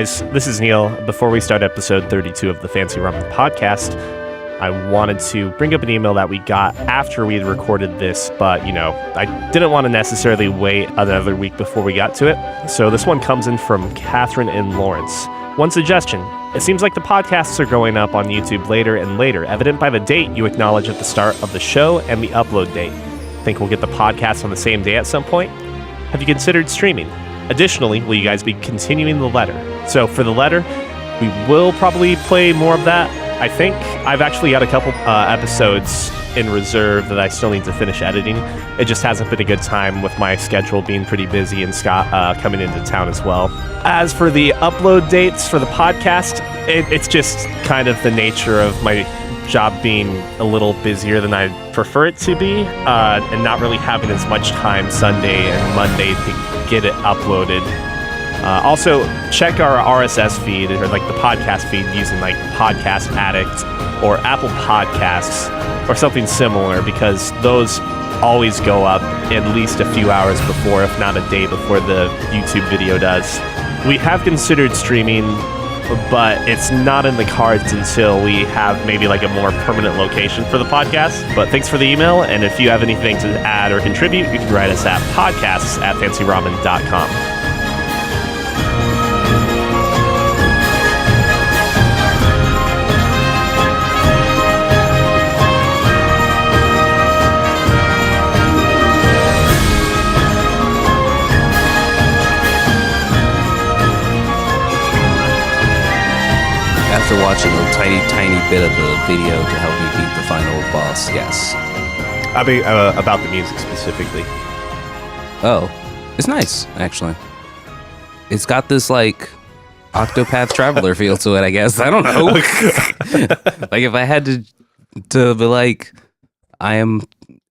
guys, this is Neil. Before we start episode 32 of the Fancy Ramen podcast, I wanted to bring up an email that we got after we had recorded this, but, I didn't want to necessarily wait another week before we got to it. So this one comes in from Catherine in Lawrence. One suggestion. It seems like the podcasts are going up on YouTube later and later, evident by the date you acknowledge at the start of the show and the upload date. Think we'll get the podcast on the same day at some point? Have you considered streaming? Additionally, will you guys be continuing the letter? So for the letter, we will probably play more of that. I think I've actually got a couple episodes in reserve that I still need to finish editing. It just hasn't been a good time with my schedule being pretty busy and Scott coming into town as well. As for the upload dates for the podcast, it's just kind of the nature of my job being a little busier than I prefer it to be, and not really having as much time Sunday and Monday to get it uploaded. Also, check our RSS feed, or like the podcast feed, using like Podcast Addict or Apple Podcasts or something similar, because those always go up at least a few hours before, if not a day before the YouTube video does. We have considered streaming, but it's not in the cards until we have maybe like a more permanent location for the podcast. But thanks for the email, and if you have anything to add or contribute, you can write us at podcasts@fancyramen.com. After watching a tiny bit of the video to help me beat the final boss, yes. I mean, about the music specifically. Oh, it's nice, actually. It's got this, like, Octopath Traveler feel to it, I guess. I don't know. Like, if I had to be like, I am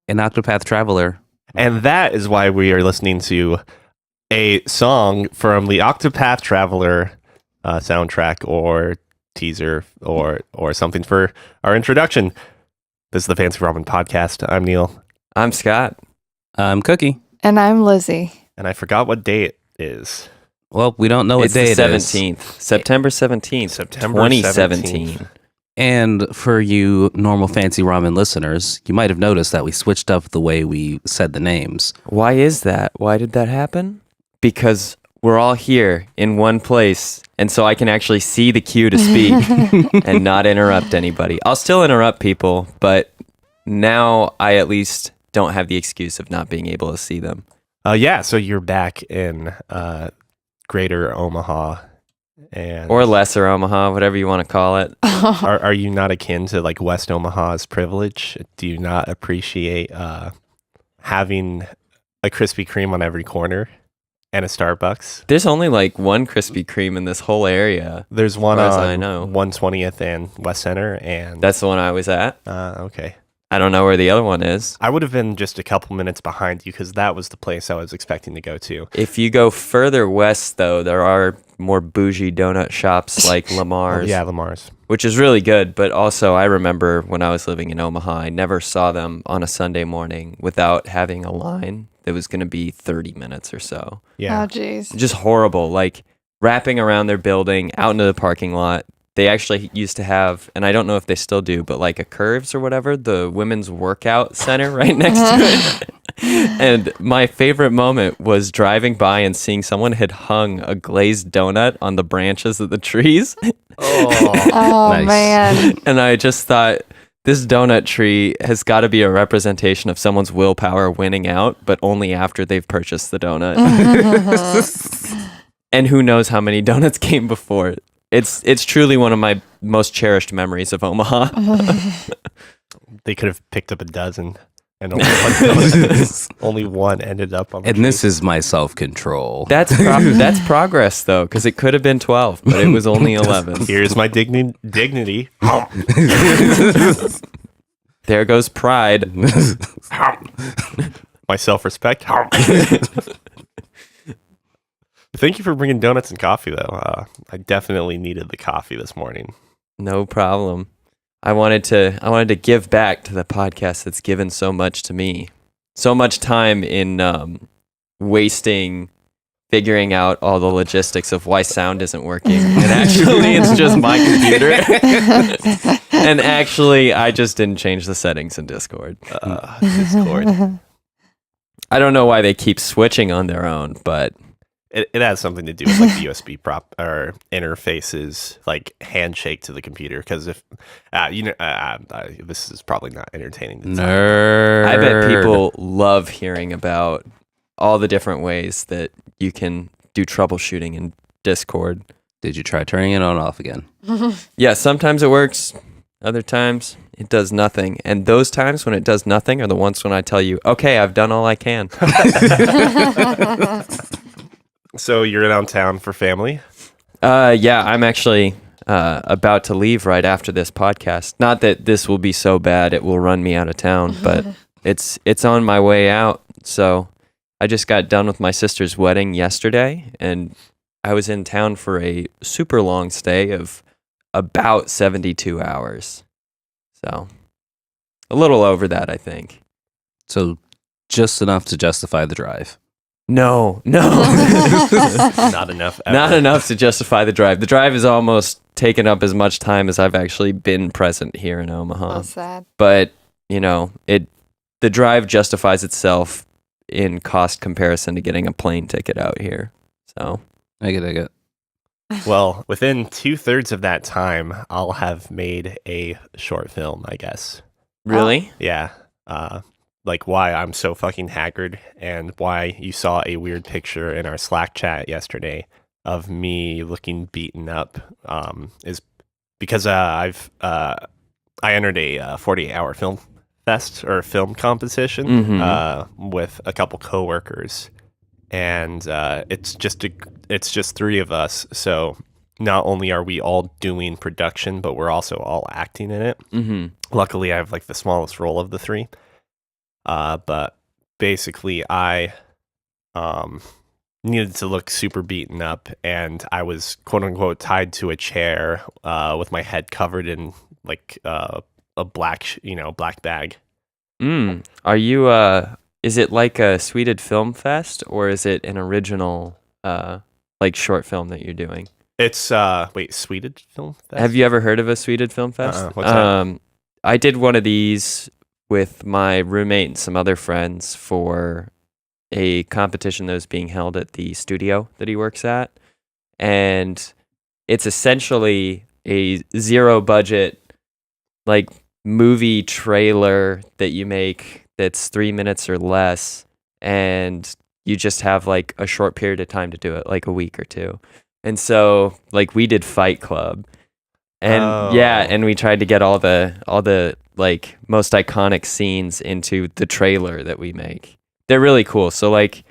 an Octopath Traveler. And that is why we are listening to a song from the Octopath Traveler soundtrack or teaser or something for our introduction. This is the Fancy Ramen podcast. I'm Neil. I'm Scott. I'm Cuki. And I'm Lizzie. And I forgot what day it is. Well, we don't know what day it is. It's the 17th. September 17th. September 2017. 17th. And for you normal Fancy Ramen listeners, you might have noticed that we switched up the way we said the names. Why is that? Why did that happen? Because we're all here in one place, and so I can actually see the cue to speak and not interrupt anybody. I'll still interrupt people, but now I at least don't have the excuse of not being able to see them. So you're back in Greater Omaha. Or Lesser Omaha, whatever you want to call it. Are you not akin to like West Omaha's privilege? Do you not appreciate having a Krispy Kreme on every corner? And a Starbucks. There's only like one Krispy Kreme in this whole area. There's one as on I know. 120th and West Center, and That's the one I was at. Okay. I don't know where the other one is. I would have been just a couple minutes behind you because that was the place I was expecting to go to. If you go further west, though, there are more bougie donut shops like Lamar's. Yeah, Lamar's. Which is really good, but also I remember when I was living in Omaha, I never saw them on a Sunday morning without having a line that was going to be 30 minutes or so. Yeah. Oh, jeez. Just horrible, like wrapping around their building out into the parking lot. They actually used to have, and I don't know if they still do, but like a Curves or whatever, the women's workout center right next to it. And my favorite moment was driving by and seeing someone had hung a glazed donut on the branches of the trees. Oh, Nice. man. And I just thought, this donut tree has got to be a representation of someone's willpower winning out, but only after they've purchased the donut. And who knows how many donuts came before. It's truly one of my most cherished memories of Omaha. They could have picked up a dozen, and only one ended up on the And this is my self-control. That's progress, though, because it could have been 12, but it was only 11. Here's my dignity. There goes pride. My self-respect. Thank you for bringing donuts and coffee, though. I definitely needed the coffee this morning. No problem. I wanted to give back to the podcast that's given so much to me. So much time in wasting figuring out all the logistics of why sound isn't working. And actually, it's just my computer. And actually, I just didn't change the settings in Discord. Discord. I don't know why they keep switching on their own, but It has something to do with like the USB prop or interfaces, like handshake to the computer. Because if this is probably not entertaining. Nerd. I bet people love hearing about all the different ways that you can do troubleshooting in Discord. Did you try turning it on and off again? Yeah, sometimes it works. Other times it does nothing. And those times when it does nothing are the ones when I tell you, okay, I've done all I can. So you're downtown for family? Yeah, I'm actually about to leave right after this podcast. Not that this will be so bad it will run me out of town, but it's on my way out. So I just got done with my sister's wedding yesterday, and I was in town for a super long stay of about 72 hours. So a little over that, I think. So just enough to justify the drive. No. Not enough. Ever. Not enough to justify the drive. The drive has almost taken up as much time as I've actually been present here in Omaha. So sad. But, the drive justifies itself in cost comparison to getting a plane ticket out here. So I get it. Well, within 2/3 of that time, I'll have made a short film, I guess. really? Yeah. Like why I'm so fucking haggard and why you saw a weird picture in our Slack chat yesterday of me looking beaten up is because I entered a 48-hour film fest or film competition with a couple coworkers, and it's just three of us. So not only are we all doing production, but we're also all acting in it. Mm-hmm. Luckily, I have like the smallest role of the three. But basically, I needed to look super beaten up, and I was quote unquote tied to a chair with my head covered in like a black black bag. Are you is it like a Sweded Film Fest, or is it an original like short film that you're doing? It's Sweded Film Fest? Have you ever heard of a Sweded Film Fest? What's that? I did one of these with my roommate and some other friends for a competition that was being held at the studio that he works at. And it's essentially a zero budget like movie trailer that you make that's 3 minutes or less, and you just have like a short period of time to do it, like a week or two. And so like we did Fight Club. And and we tried to get all the like most iconic scenes into the trailer that we make. They're really cool. So like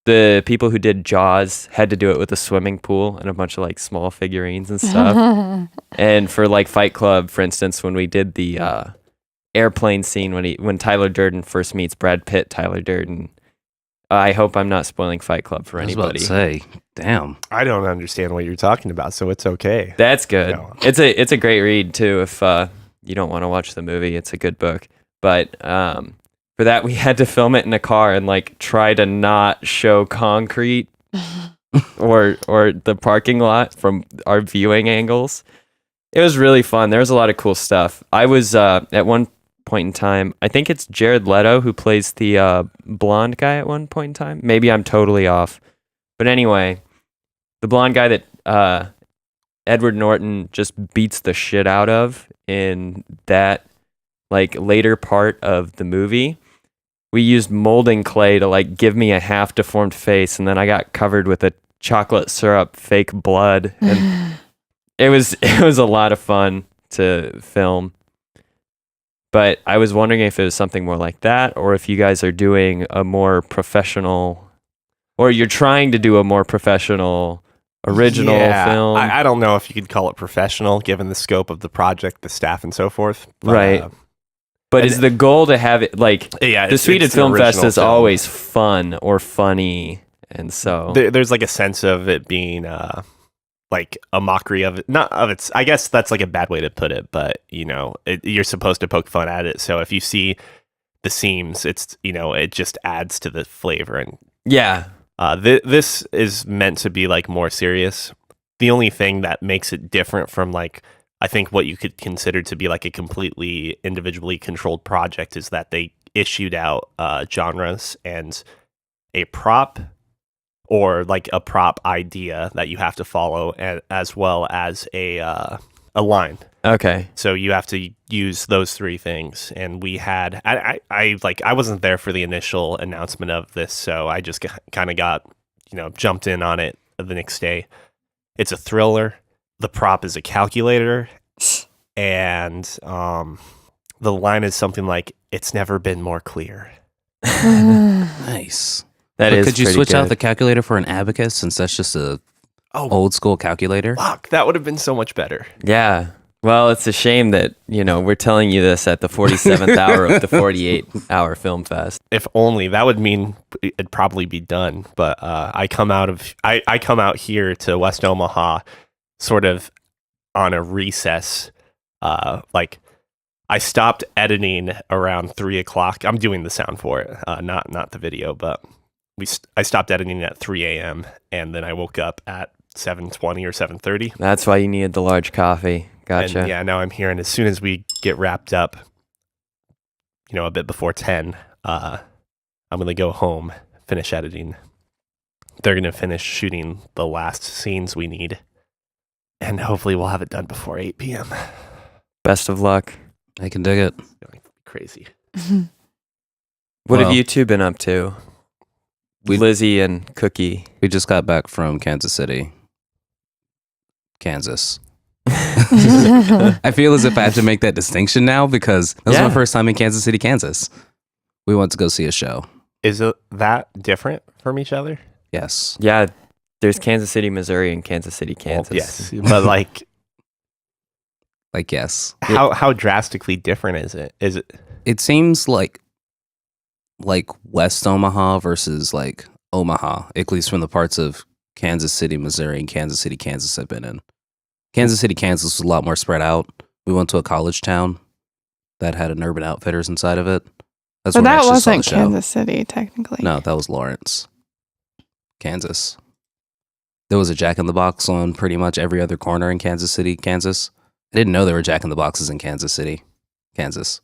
the people who did Jaws had to do it with a swimming pool and a bunch of like small figurines and stuff. And for like Fight Club, for instance, when we did the airplane scene when Tyler Durden first meets Brad Pitt, Tyler Durden. I hope I'm not spoiling Fight Club for anybody. I was about to say, damn. I don't understand what you're talking about, so it's okay. That's good. No. It's a great read too. If you don't want to watch the movie, it's a good book. But for that, we had to film it in a car and like try to not show concrete or the parking lot from our viewing angles. It was really fun. There was a lot of cool stuff. I was at one point in time, I think it's Jared Leto who plays the blonde guy at one point in time. Maybe I'm totally off. But anyway, the blonde guy that Edward Norton just beats the shit out of in that like later part of the movie. We used molding clay to like give me a half deformed face, and then I got covered with a chocolate syrup fake blood, and it was a lot of fun to film. But I was wondering if it was something more like that, or if you guys are doing a more professional, or you're trying to do a more professional original film. I don't know if you could call it professional given the scope of the project, the staff, and so forth. But, Right. But is the goal to have it like the Sweded Film Fest is always fun or funny, and so there's like a sense of it being like a mockery of it, not of its. I guess that's like a bad way to put it, but you're supposed to poke fun at it. So if you see the seams, it's it just adds to the flavor. And yeah, This is meant to be like more serious. The only thing that makes it different from like I think what you could consider to be like a completely individually controlled project is that they issued out genres and a prop or like a prop idea that you have to follow, and as well as a line. Okay. So you have to use those three things. And we had I wasn't there for the initial announcement of this, so I just kind of got jumped in on it the next day. It's a thriller. The prop is a calculator, and the line is something like, "It's never been more clear." Nice. Could you switch out the calculator for an abacus, since that's just a old school calculator? Fuck, that would have been so much better. Yeah. Well, it's a shame that, we're telling you this at the 47th hour of the 48-hour film fest. If only. That would mean it'd probably be done. But I come out here to West Omaha sort of on a recess. Like I stopped editing around 3 o'clock. I'm doing the sound for it, not the video, but I stopped editing at 3 a.m. and then I woke up at 7:20 or 7:30. That's why you needed the large coffee. Gotcha. And yeah, now I'm here, and as soon as we get wrapped up, a bit before 10, I'm gonna go home, finish editing. They're gonna finish shooting the last scenes we need, and hopefully we'll have it done before 8 p.m. Best of luck. I can dig it. Crazy. What have you two been up to? Lizzie and Cuki. We just got back from Kansas City, Kansas. I feel as if I have to make that distinction now because that was my first time in Kansas City, Kansas. We went to go see a show. Is that different from each other? Yes. Yeah, there's Kansas City, Missouri, and Kansas City, Kansas. Well, yes, but like yes. How drastically different is it? Is it? It seems like West Omaha versus like Omaha, at least from the parts of Kansas City, Missouri, and Kansas City, Kansas I've been in. Kansas City, Kansas was a lot more spread out. We went to a college town that had an Urban Outfitters inside of it. That's But where I that actually saw the wasn't show. Kansas City, technically. No, that was Lawrence, Kansas. There was a Jack in the Box on pretty much every other corner in Kansas City, Kansas. I didn't know there were Jack in the Boxes in Kansas City, Kansas.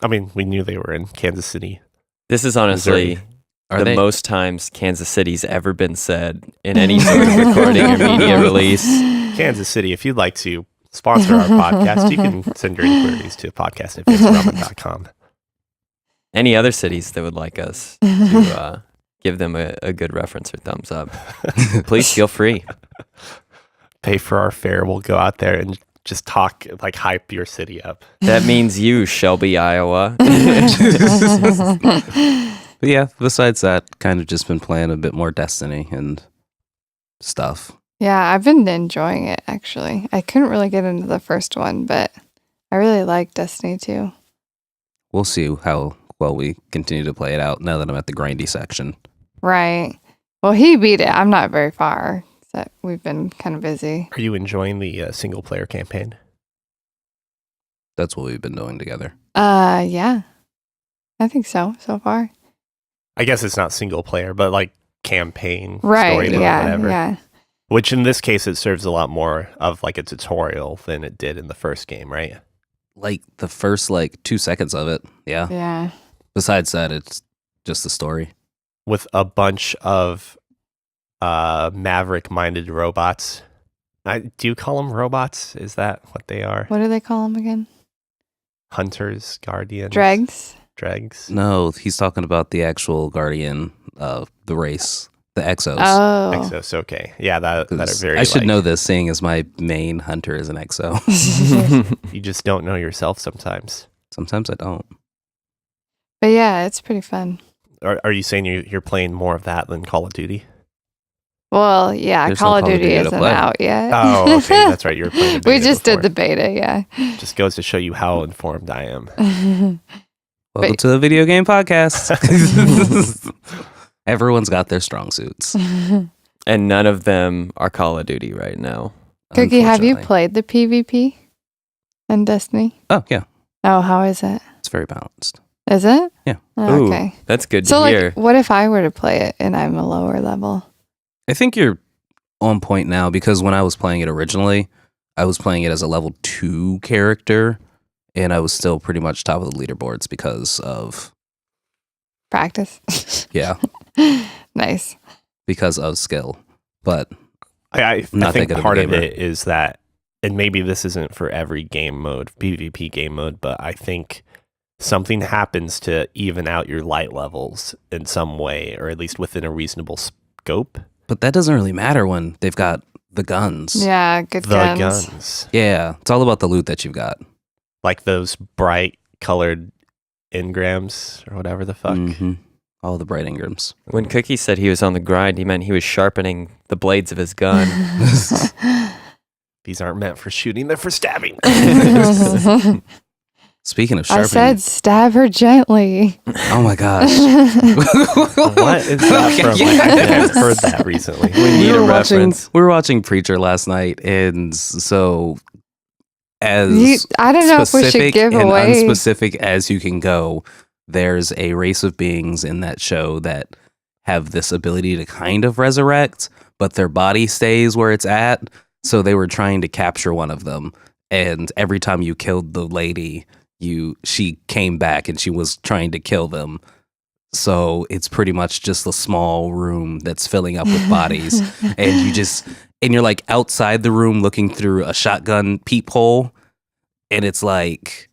I mean, we knew they were in Kansas City. This is honestly Missouri. most times Kansas City's ever been said in any sort of recording or media release. Kansas City, if you'd like to sponsor our podcast, you can send your inquiries to podcast@ramen.com. Any other cities that would like us to give them a good reference or thumbs up, please feel free. Pay for our fare. We'll go out there and just talk, like hype your city up. That means you, Shelby, Iowa. But yeah, besides that, kind of just been playing a bit more Destiny and stuff. Yeah, I've been enjoying it, actually. I couldn't really get into the first one, but I really like Destiny 2. We'll see how well we continue to play it out now that I'm at the grindy section. Right. Well, he beat it. I'm not very far. So we've been kind of busy. Are you enjoying the single player campaign? That's what we've been doing together. Yeah. I think so far. I guess it's not single player, but like campaign, Right. story mode, Yeah. whatever. Yeah. Which in this case, it serves a lot more of like a tutorial than it did in the first game, right? Like the first 2 seconds of it. Yeah. Yeah. Besides that, it's just the story. With a bunch of maverick-minded robots. Do you call them robots? Is that what they are? What do they call them again? Hunters, guardians, Dregs? dregs. No, he's talking about the actual guardian of the race, the Exos. Oh. Exos. Okay, yeah, that are very. I should know this, seeing as my main hunter is an Exo. You just don't know yourself sometimes. Sometimes I don't. But yeah, it's pretty fun. Are you saying you're playing more of that than Call of Duty? Well, yeah, There's Call no of Call of Duty Duty to isn't play. out yet. Oh, okay, that's right. You were playing. The We beta just did before. the beta, yeah. Just goes to show you how informed I am. Welcome to the video game podcast. Everyone's got their strong suits. And none of them are Call of Duty right now. Cookie, have you unfortunately. played the PvP in Destiny? Oh, yeah. Oh, how is it? It's very balanced. Is it? Yeah. Oh, Ooh, okay. that's good So to hear. like, what if I were to play it and I'm a lower level? I think you're on point now because when I was playing it originally, I was playing it as a level 2 character, and I was still pretty much top of the leaderboards because of Practice. yeah, Nice. because of skill. But I Not think that good of a part of gamer. it is that, and maybe this isn't for every game mode, PvP game mode, but I think something happens to even out your light levels in some way, or at least within a reasonable scope. but that doesn't really matter when they've got the guns. Yeah, good The guns. guns, Yeah, it's all about the loot that you've got. like those bright colored engrams or whatever the fuck. Mhm. All the bright Ingrams. When Cookie said he was on the grind, he meant he was sharpening the blades of his gun. These aren't meant for shooting; they're for stabbing. Speaking of I sharpening, said stab her gently. oh my gosh. What is that from? Like, I think I've heard that recently. We need a reference. We were watching Preacher last night, and so as I don't know if we should specific give and away. unspecific as you can go, there's a race of beings in that show that have this ability to kind of resurrect, but their body stays where it's at. So they were trying to capture one of them, and every time you killed the lady, she came back and she was trying to kill them. So it's pretty much just a small room that's filling up with bodies, and you're like outside the room looking through a shotgun peephole, and it's like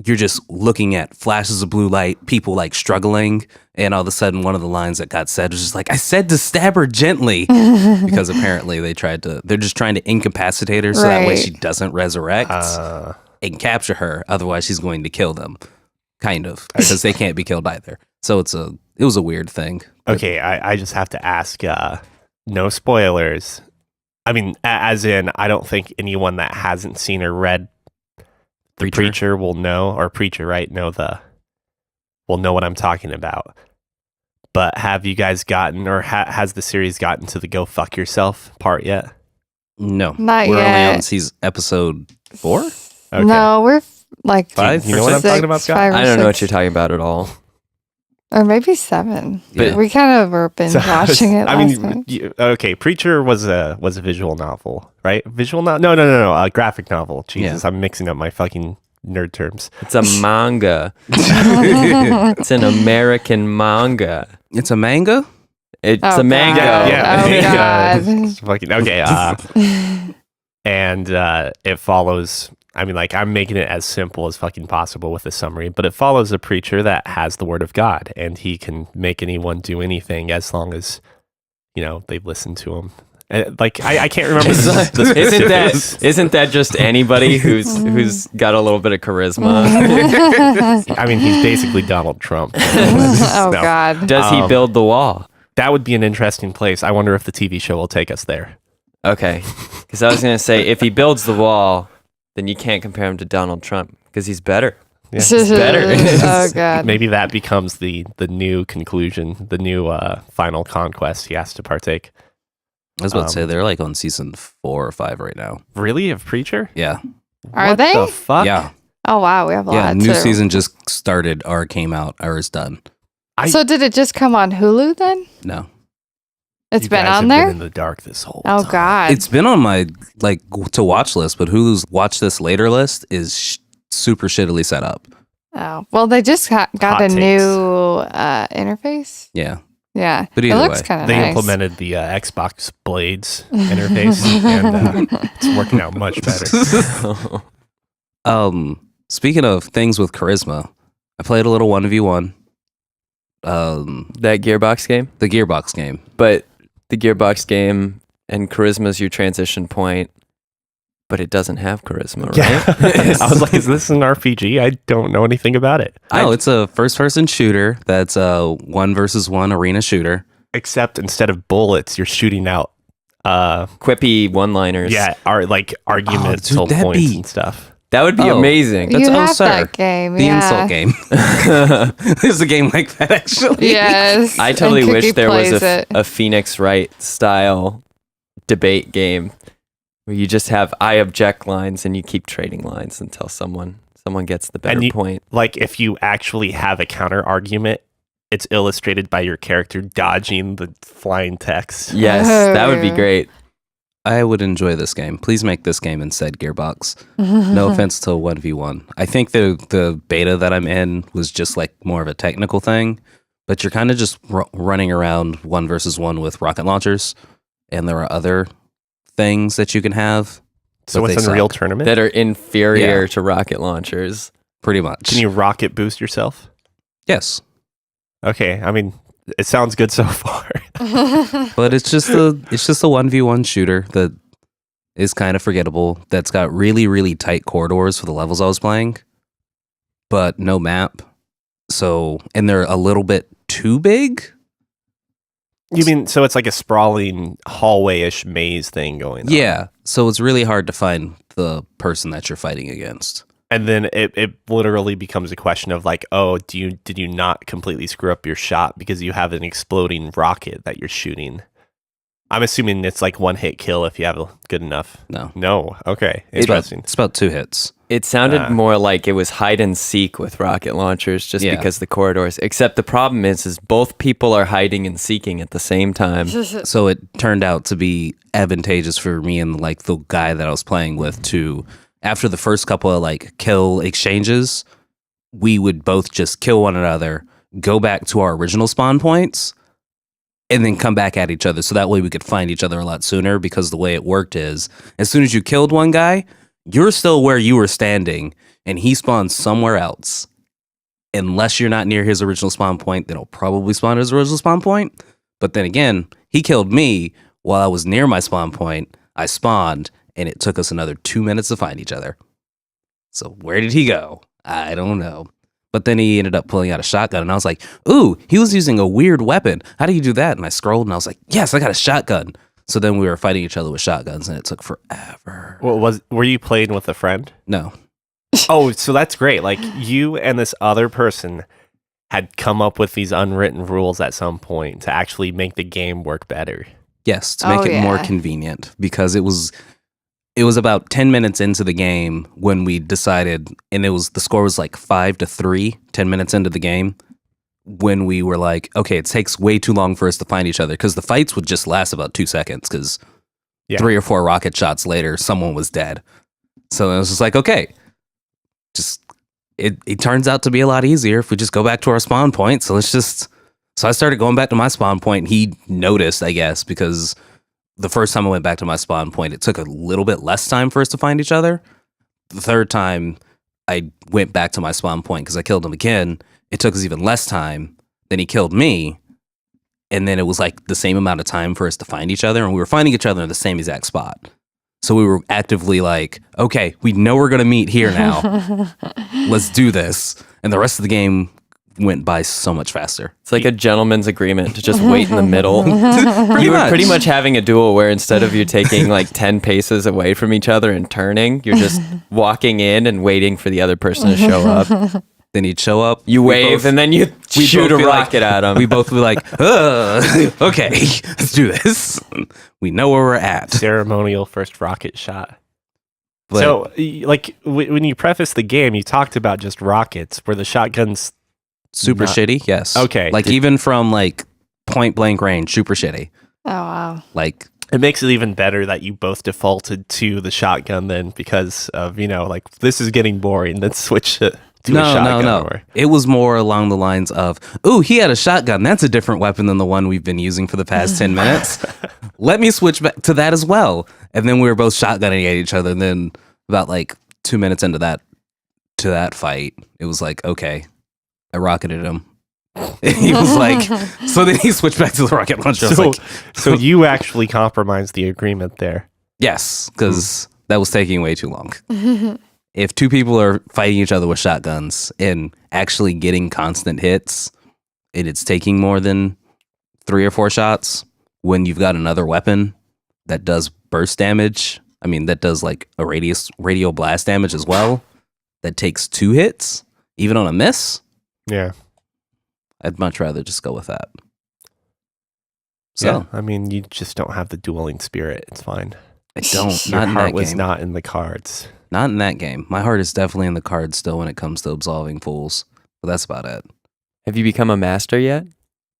you're just looking at flashes of blue light, people like struggling, and all of a sudden one of the lines that got said was just like, I said to stab her gently, because apparently they're just trying to incapacitate her so that way Right. she doesn't resurrect Uh, and capture her, otherwise she's going to kill them, kind of, because they can't be killed either. So it was a weird thing. okay, I just have to ask. No spoilers. I mean, as in, I don't think anyone that hasn't seen or read the Preacher will know, or Preacher, right? Will know what I'm talking about. But have you guys gotten, or has the series gotten to the go fuck yourself part yet? No, Not we're only yet. on season episode 4. Okay. No, we're like 5, you know what I'm talking about, Scott? 5 or I don't know what 6. you're talking about at all. Or maybe 7. But- We kind of were binge watching it I last mean, night. okay, Preacher was a visual novel, right? Visual novel? No, a graphic novel. Jesus, I'm mixing up my fucking nerd terms. It's a manga. It's an American manga. It's a manga. It's Oh, a manga. God. Yeah. Oh, Yeah. God. It's fucking okay. And it follows. I mean, like, I'm making it as simple as fucking possible with a summary, but it follows a preacher that has the word of God, and he can make anyone do anything as long as, they listen to him. Like, I can't remember the specifics. Isn't that just anybody who's got a little bit of charisma? I mean, he's basically Donald Trump. Oh, No. God. Does he build the wall? That would be an interesting place. I wonder if the TV show will take us there. Okay, because I was gonna say if he builds the wall, then you can't compare him to Donald Trump because he's better. Yeah. He's better. Oh, God. Maybe that becomes the new conclusion, the new final conquest he has to partake. I was about to say they're like on season 4 or 5 right now. Really? Of Preacher? Yeah, Are What they? the fuck? yeah, Oh, wow. We have a yeah. lot, New too. season just started or came out or is done. So did it just come on Hulu then? No, It's You been guys on have there? Been in the dark this whole Oh, time. God. it's been on my like to watch list, but Hulu's watch this later list is super shittily set up. Oh, well, they just got Hot a takes. new interface. Yeah, Yeah. But it either looks way, kind of They nice. implemented the Xbox Blades interface, and it's working out much better. Speaking of things with charisma, I played a little 1v1. That Gearbox game, The Gearbox game. but the Gearbox game and charisma's your transition point, but it doesn't have charisma, right? Yeah. I was like, is this an RPG? I don't know anything about it. No, it's a first-person shooter. That's a 1v1 arena shooter. Except instead of bullets, you're shooting out Quippy one-liners. arguments, dude, that'd points be- and stuff. That would be Oh. amazing. That's you oh, have sir. that game. The yeah. insult game. There's a game like that, actually. Yes. I totally and wish Cookie there was plays it. a Phoenix Wright style debate game where you just have I object lines and you keep trading lines until someone Someone gets the better point. Like, if you actually have a counter argument, it's illustrated by your character dodging the flying text. Yes, that would be great. I would enjoy this game. Please make this game instead Gearbox. No offense to 1v1. I think the beta that I'm in was just like more of a technical thing, but you're kind of just running around 1 versus 1 with rocket launchers, and there are other things that you can have. So it's a real tournament? That are inferior to rocket launchers. Pretty much. Can you rocket boost yourself? Yes. Okay, I mean, it sounds good so far. But it's just a 1v1 shooter that is kind of forgettable. That's got really, really tight corridors for the levels I was playing, but no map. So, and they're a little bit too big. You mean, so it's like a sprawling hallway-ish maze thing going on? Yeah. So it's really hard to find the person that you're fighting against. And then it literally becomes a question of like, oh, did you not completely screw up your shot because you have an exploding rocket that you're shooting? I'm assuming it's like one hit kill if you have a good enough. No. Okay. Interesting. It's about 2 hits. It sounded more like it was hide and seek with rocket launchers just because the corridors. Except the problem is both people are hiding and seeking at the same time. So it turned out to be advantageous for me and like the guy that I was playing with to, after the first couple of like kill exchanges, we would both just kill one another, go back to our original spawn points, and then come back at each other. So that way we could find each other a lot sooner, because the way it worked is as soon as you killed one guy, you're still where you were standing and he spawns somewhere else. Unless you're not near his original spawn point, then he'll probably spawn at his original spawn point. But then again, he killed me while I was near my spawn point. I spawned and it took us another 2 minutes to find each other. So where did he go? I don't know. But then he ended up pulling out a shotgun, and I was like, ooh, he was using a weird weapon. How do you do that? And I scrolled, and I was like, yes, I got a shotgun. So then we were fighting each other with shotguns, and it took forever. Were you playing with a friend? No. Oh, so that's great. Like, you and this other person had come up with these unwritten rules at some point to actually make the game work better. Yes, to make it more convenient, because it was about 10 minutes into the game when we decided, and the score was like 5-3, 10 minutes into the game, when we were like, okay, it takes way too long for us to find each other, because the fights would just last about 2 seconds, because 3 or 4 rocket shots later, someone was dead. So it was just like, okay, it turns out to be a lot easier if we just go back to our spawn point. So so I started going back to my spawn point, and he noticed, I guess, because the first time I went back to my spawn point, it took a little bit less time for us to find each other. The third time I went back to my spawn point because I killed him again, it took us even less time. Then he killed me, and then it was like the same amount of time for us to find each other, and we were finding each other in the same exact spot. So we were actively like, okay, we know we're going to meet here now. Let's do this. And the rest of the game went by so much faster. It's like a gentleman's agreement to just wait in the middle. You were pretty much having a duel where instead of you taking like 10 paces away from each other and turning, you're just walking in and waiting for the other person to show up. Then he'd show up. You wave and then you shoot a rocket at him. We both be like, okay, let's do this. We know where we're at. Ceremonial first rocket shot. But, so, like, when you preface the game, you talked about just rockets. Were the shotguns super shitty? Yes. Okay. Like, even from, like, point blank range, super shitty. Oh, wow. Like, it makes it even better that you both defaulted to the shotgun then, because of, like, this is getting boring. Let's switch it to a shotgun. No. It was more along the lines of, ooh, he had a shotgun. That's a different weapon than the one we've been using for the past 10 minutes. Let me switch back to that as well. And then we were both shotgunning at each other. And then about like 2 minutes into that fight, it was like, okay, I rocketed him. He was like, so then he switched back to the rocket launcher. So you actually compromised the agreement there. Yes, because that was taking way too long. If 2 people are fighting each other with shotguns and actually getting constant hits, and it's taking more than 3 or 4 shots, when you've got another weapon that does burst damage, that does like a radio blast damage as well, that takes 2 hits, even on a miss. Yeah. I'd much rather just go with that. So, yeah, you just don't have the dueling spirit. It's fine. I don't. Your not in heart that was game. not in the cards. Not in that game. My heart is definitely in the cards still when it comes to absolving fools. But that's about it. Have you become a master yet?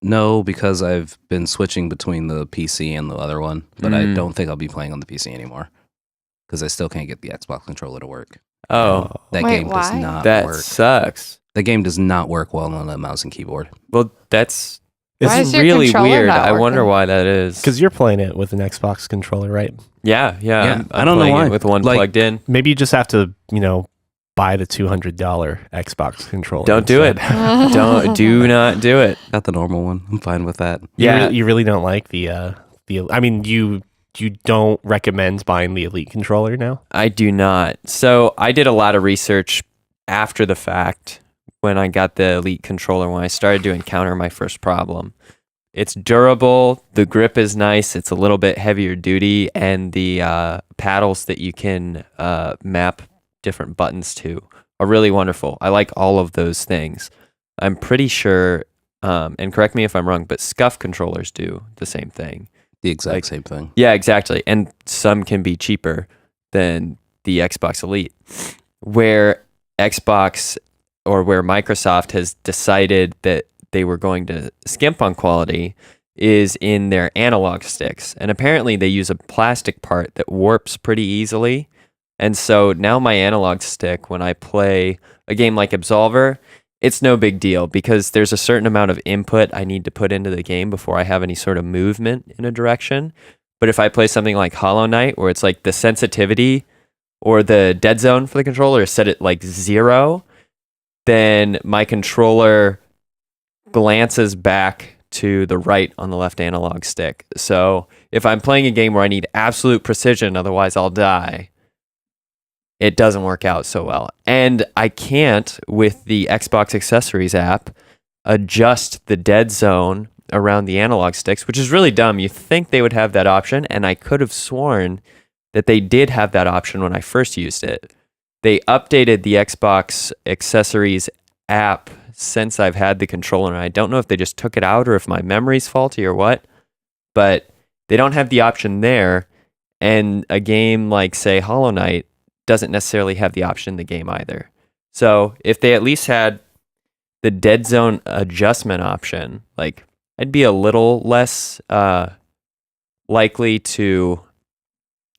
No, because I've been switching between the PC and the other one. But I don't think I'll be playing on the PC anymore. Because I still can't get the Xbox controller to work. Oh, That Wait, game does why? not that work. sucks. The game does not work well on a mouse and keyboard. Well, that's Why it's is your really controller weird. not I wonder working? why that is. Because you're playing it with an Xbox controller, right? Yeah. Yeah, I I'm don't know playing it why. with one Like- plugged in. Maybe you just have to, buy the $200 Xbox controller. Don't do it. instead. Do not do it. Got the normal one. I'm fine with that. Yeah. You really don't like the. I mean, you don't recommend buying the Elite controller now? I do not. So I did a lot of research after the fact when I got the Elite controller, when I started to encounter my first problem. It's durable, the grip is nice, it's a little bit heavier duty, and the paddles that you can map different buttons to are really wonderful. I like all of those things. I'm pretty sure, and correct me if I'm wrong, but SCUF controllers do the same thing. The exact same thing. Yeah, exactly. And some can be cheaper than the Xbox Elite. Where Xbox or where Microsoft has decided that they were going to skimp on quality is in their analog sticks. And apparently they use a plastic part that warps pretty easily. And so now my analog stick, when I play a game like Absolver, it's no big deal because there's a certain amount of input I need to put into the game before I have any sort of movement in a direction. But if I play something like Hollow Knight, where it's like the sensitivity or the dead zone for the controller is set at like 0, then my controller glances back to the right on the left analog stick. So if I'm playing a game where I need absolute precision, otherwise I'll die, it doesn't work out so well. And I can't, with the Xbox Accessories app, adjust the dead zone around the analog sticks, which is really dumb. You think they would have that option, and I could have sworn that they did have that option when I first used it. They updated the Xbox Accessories app since I've had the controller, and I don't know if they just took it out or if my memory's faulty or what, but they don't have the option there, and a game like, say, Hollow Knight doesn't necessarily have the option in the game either. So if they at least had the dead zone adjustment option, like, I'd be a little less likely to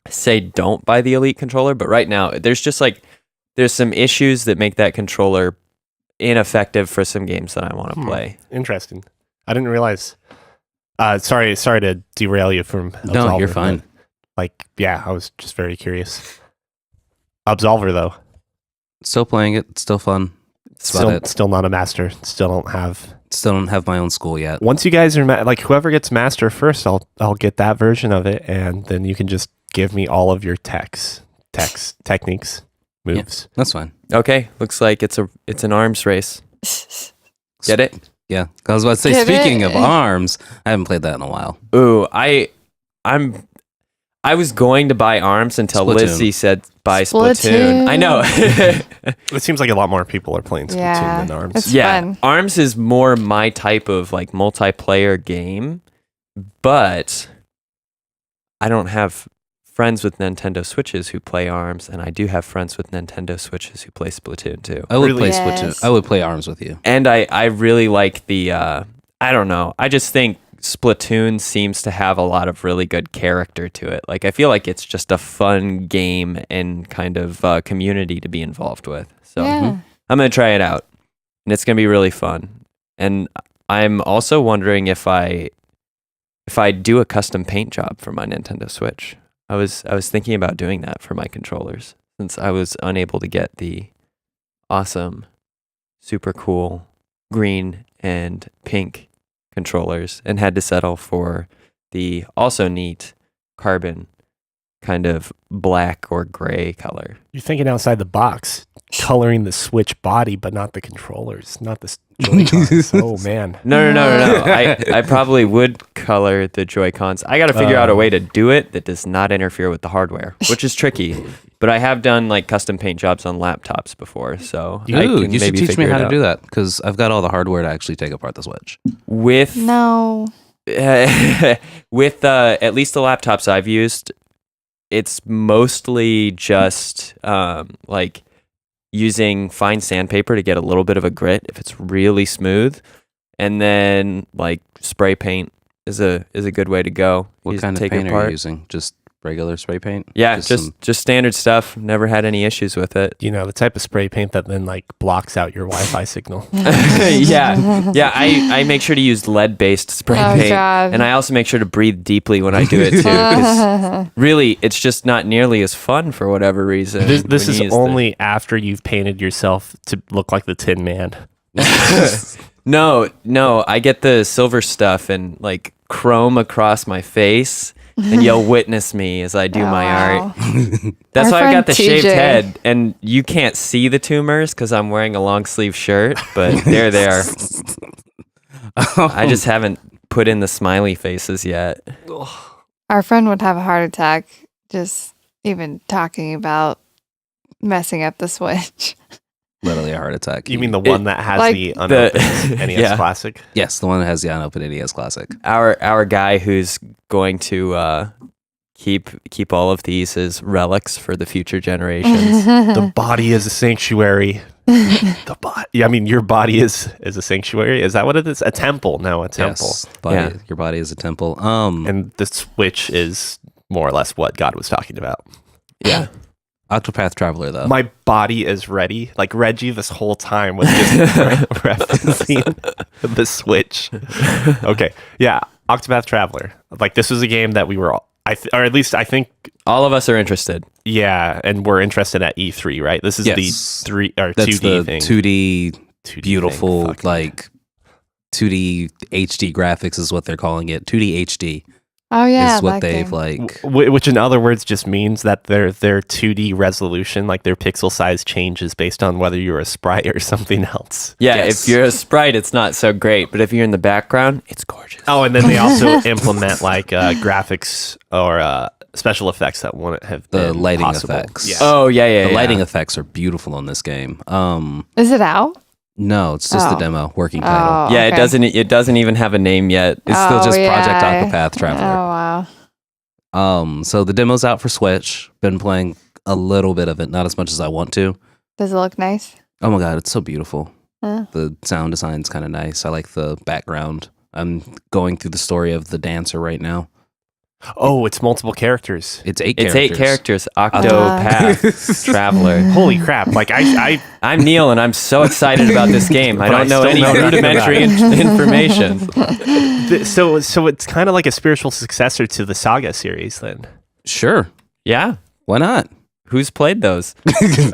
say don't buy the Elite controller, but right now there's some issues that make that controller ineffective for some games that I want to play. Interesting. I didn't realize. Sorry to derail you from Absolver. No, you're fine. I was just very curious. Absolver, though. Still playing it. It's still fun. That's about it. Still not a master. Still don't have my own school yet. Once you guys are whoever gets master first, I'll get that version of it, and then you can just give me all of your techniques, moves. Yeah, that's fine. Okay, looks like it's an arms race. Get it? Yeah, I was about to say. Get Speaking it? of arms, I haven't played that in a while. Ooh, I was going to buy arms until Splatoon. Lizzie said buy Splatoon. I know. It seems like a lot more people are playing Splatoon Yeah, than ARMS. it's Yeah, fun. ARMS is more my type of like multiplayer game, but I don't have friends with Nintendo Switches who play ARMS, and I do have friends with Nintendo Switches who play Splatoon too. I would Really? play Yes. Splatoon. I would play arms with you. And I really like the I don't know. I just think Splatoon seems to have a lot of really good character to it. Like I feel like it's just a fun game and kind of community to be involved with. So Yeah. I'm gonna try it out, and it's gonna be really fun. And I'm also wondering if I do a custom paint job for my Nintendo Switch. I was thinking about doing that for my controllers since I was unable to get the awesome, super cool green and pink controllers and had to settle for the also neat carbon kind of black or gray color. You're thinking outside the box, coloring the Switch body, but not the controllers, not the Joy-Cons. Oh man. No. I probably would color the Joy-Cons. I got to figure out a way to do it that does not interfere with the hardware, which is tricky. But I have done like custom paint jobs on laptops before, so I Ooh, can you should maybe teach me figure how it to out. do that because I've got all the hardware to actually take apart the Switch. With No. with at least the laptops I've used, it's mostly just like using fine sandpaper to get a little bit of a grit if it's really smooth, and then like spray paint is a good way to go. What kind of paint are you using? Just regular spray paint? Yeah, just standard stuff. Never had any issues with it. You know, the type of spray paint that then like blocks out your Wi-Fi signal. Yeah. I make sure to use lead-based spray paint, God. and I also make sure to breathe deeply when I do it too. 'Cause really, it's just not nearly as fun for whatever reason. This is only after you've painted yourself to look like the Tin Man. No, I get the silver stuff and like chrome across my face, and you'll witness me as I do my art. That's why I got the shaved head, and you can't see the tumors because I'm wearing a long sleeve shirt, but there they are. I just haven't put in the smiley faces yet. Our friend would have a heart attack just even talking about messing up the Switch. Literally a heart attack. You mean the one that has like the unopened NES Yeah. Classic? Yes, the one that has the unopened NES Classic. Our guy who's going to keep all of these as relics for the future generations. The body is a sanctuary. The body. Yeah, I mean, your body is a sanctuary. Is that what it is? A temple? No, a temple. Yes, Yeah. your body is a temple. And the Switch is more or less what God was talking about. Yeah. Octopath Traveler, though. My body is ready. Like Reggie, this whole time was just referencing the Switch. Okay, yeah, Octopath Traveler. Like this was a game that we were, or at least I think, All of us are interested. yeah, and we're interested at E3, right? This is Yes. the 3 or That's 2D the thing. 2D 2D beautiful, thing. Fuck. like 2D HD graphics is what they're calling it. 2D HD Oh yeah, is what that they've game. like. Which in other words just means that their 2D resolution, like their pixel size changes based on whether you're a sprite or something else. Yeah, Yes. if you're a sprite, it's not so great, but if you're in the background, it's gorgeous. Oh, and then they also implement like graphics or special effects that wouldn't have The been lighting possible. effects. Yeah. Oh yeah. The lighting effects are beautiful in this game. Is it out? No, it's just a Oh. demo, working title. Yeah, okay. it doesn't even have a name yet. It's still just yeah. Project Octopath Oh Traveler. wow. So the demo's out for Switch. Been playing a little bit of it, not as much as I want to. Does it look nice? Oh my god, it's so beautiful. Huh. The sound design's kind of nice. I like the background. I'm going through the story of the dancer right now. Oh, it's multiple characters. It's 8 It's characters. 8 characters. Octopath Traveler. Holy crap! Like I'm Neil, and I'm so excited about this game. I But I don't know still any know nothing rudimentary about information. so it's kind of like a spiritual successor to the Saga series. Then Sure. Yeah. Why not? Who's played those?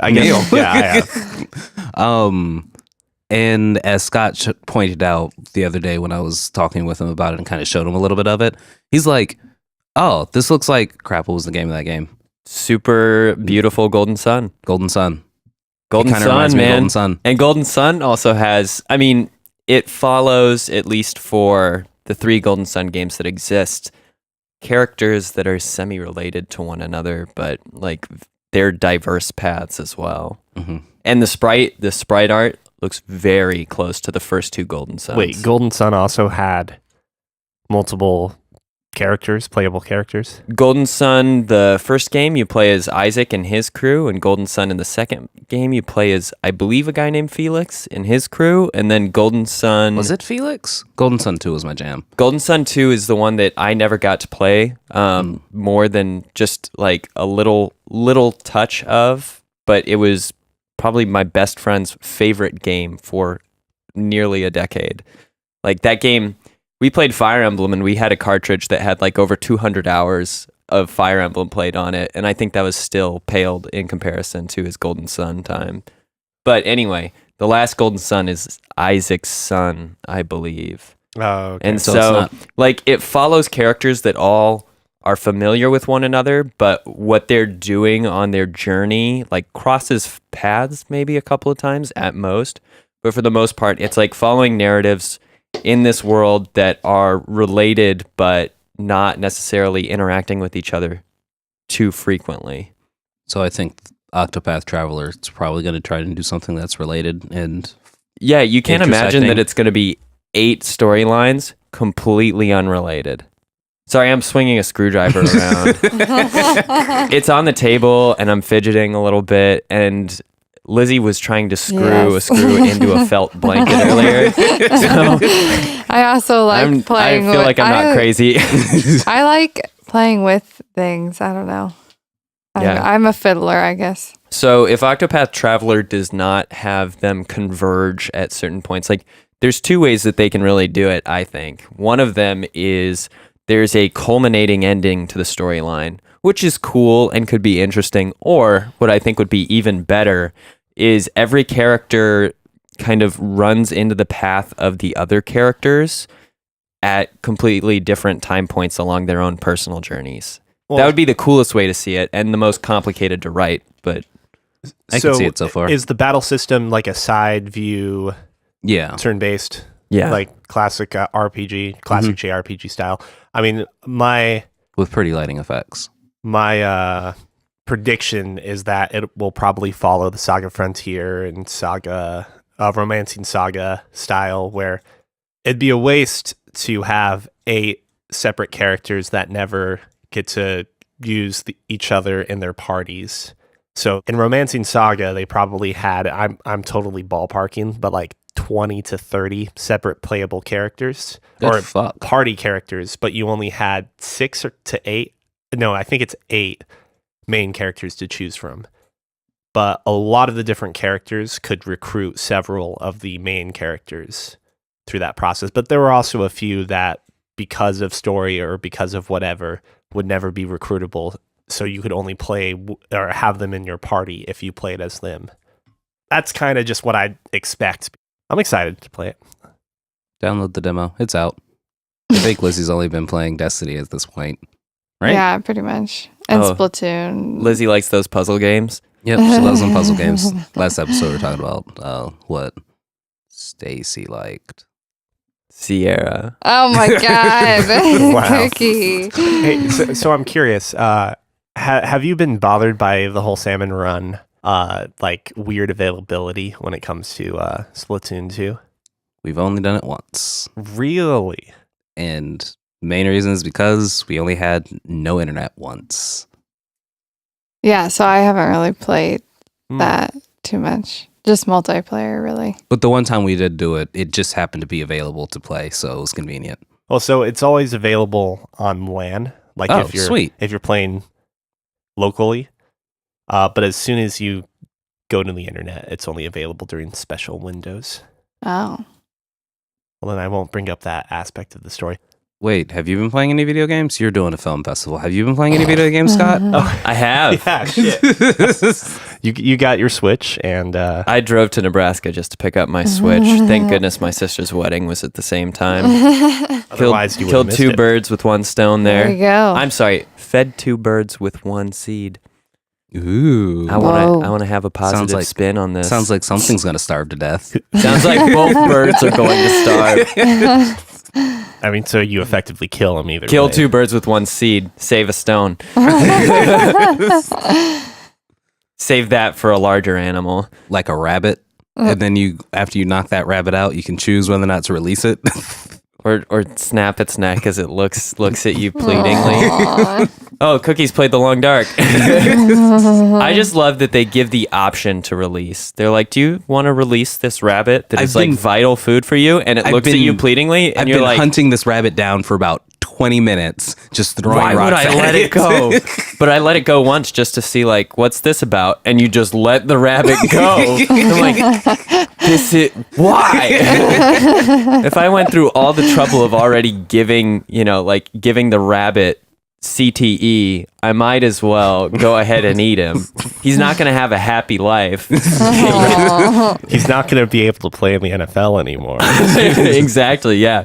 I guess. Yeah, I have. And as Scott pointed out the other day when I was talking with him about it and kind of showed him a little bit of it, he's like, "Oh, this looks like crap. What was the name of that game? Super beautiful Golden Sun. Golden Sun. Golden Kind of reminds Sun, me of man. Golden Sun. And Golden Sun also has, I mean, it follows, at least for the 3 Golden Sun games that exist, characters that are semi-related to one another, but like they're diverse paths as well. Mm-hmm. And the sprite art looks very close to the first 2 Golden Suns. Wait, Golden Sun also had multiple playable characters. Golden Sun, the first game, you play as Isaac and his crew, and Golden Sun in the second game, you play as, I believe, a guy named Felix and his crew, and then Golden Sun... Was it Felix? Golden Sun 2 was my jam. Golden Sun 2 is the one that I never got to play more than just like a little touch of, but it was probably my best friend's favorite game for nearly a decade. Like that game, we played Fire Emblem and we had a cartridge that had like over 200 hours of Fire Emblem played on it, and I think that was still paled in comparison to his Golden Sun time. But anyway, the last Golden Sun is Isaac's son, I believe. Oh, okay. And So so, it's not- like, it follows characters that all are familiar with one another, but what they're doing on their journey, like, crosses paths maybe a couple of times at most. But for the most part, it's like following narratives in this world that are related, but not necessarily interacting with each other too frequently. So I think Octopath Traveler is probably going to try and do something that's related. And Yeah, you can't imagine Intersecting. that it's going to be 8 storylines completely unrelated. Sorry, I'm swinging a screwdriver around. It's on the table, and I'm fidgeting a little bit, and Lizzie was trying to screw a screw into a felt blanket earlier. So I also like playing I feel like I'm not crazy. I like playing with things. I don't know. I'm a fiddler, I guess. So if Octopath Traveler does not have them converge at certain points, like there's two ways that they can really do it, I think. One of them is there's a culminating ending to the storyline, which is cool and could be interesting. Or what I think would be even better is every character kind of runs into the path of the other characters at completely different time points along their own personal journeys. Well, that would be the coolest way to see it and the most complicated to write, but I can see it so far. Is the battle system like a side view, turn-based, like classic RPG, classic JRPG style? I mean, with pretty lighting effects. My prediction is that it will probably follow the Saga Frontier and Saga Romancing Saga style, where it'd be a waste to have 8 separate characters that never get to use each other in their parties. So in Romancing Saga, they probably had, I'm totally ballparking, but like 20 to 30 separate playable characters party characters, but you only had 6 to 8. No, I think it's 8 main characters to choose from. But a lot of the different characters could recruit several of the main characters through that process. But there were also a few that, because of story or because of whatever, would never be recruitable. So you could only play or have them in your party if you played as them. That's kind of just what I'd expect. I'm excited to play it. Download the demo. It's out. I think Lizzie's only been playing Destiny at this point, right? Yeah, pretty much. And Splatoon. Lizzie likes those puzzle games. Yep, she loves them puzzle games. Last episode we were talking about what Stacy liked. Sierra. Oh my god. Cuki. Hey, so I'm curious. Have you been bothered by the whole Salmon Run like weird availability when it comes to Splatoon 2? We've only done it once. Really? And the main reason is because we only had no internet once. Yeah, so I haven't really played that too much. Just multiplayer, really. But the one time we did do it, it just happened to be available to play, so it was convenient. Well, so it's always available on LAN, like if you're playing locally. But as soon as you go to the internet, it's only available during special windows. Oh. Well, then I won't bring up that aspect of the story. Wait, have you been playing any video games? You're doing a film festival. Have you been playing any video games, Scott? Oh, I have. Yeah, shit. You got your Switch, and I drove to Nebraska just to pick up my Switch. Thank goodness my sister's wedding was at the same time. Otherwise, you would killed 2 birds with 1 stone there. There you go. I'm sorry, fed 2 birds with 1 seed. Ooh. I want to have a positive spin on this. Sounds like something's going to starve to death. Sounds like both birds are going to starve. I mean, so you effectively kill them either Kill way. 2 birds with 1 seed. Save a stone. Save that for a larger animal. Like a rabbit. And then after you knock that rabbit out, you can choose whether or not to release it. Or snap its neck as it looks at you pleadingly. Oh, Cookie's played the long dark. I just love that they give the option to release. They're like, do you want to release this rabbit that is like vital food for you? And it looks at you pleadingly, and you're like, hunting this rabbit down for about 20 minutes, just throwing why rocks would I let it go? But I let it go once just to see, like, what's this about? And you just let the rabbit go. I'm like, why? If I went through all the trouble of already giving the rabbit CTE, I might as well go ahead and eat him. He's not going to have a happy life. He's not going to be able to play in the NFL anymore. Exactly, yeah.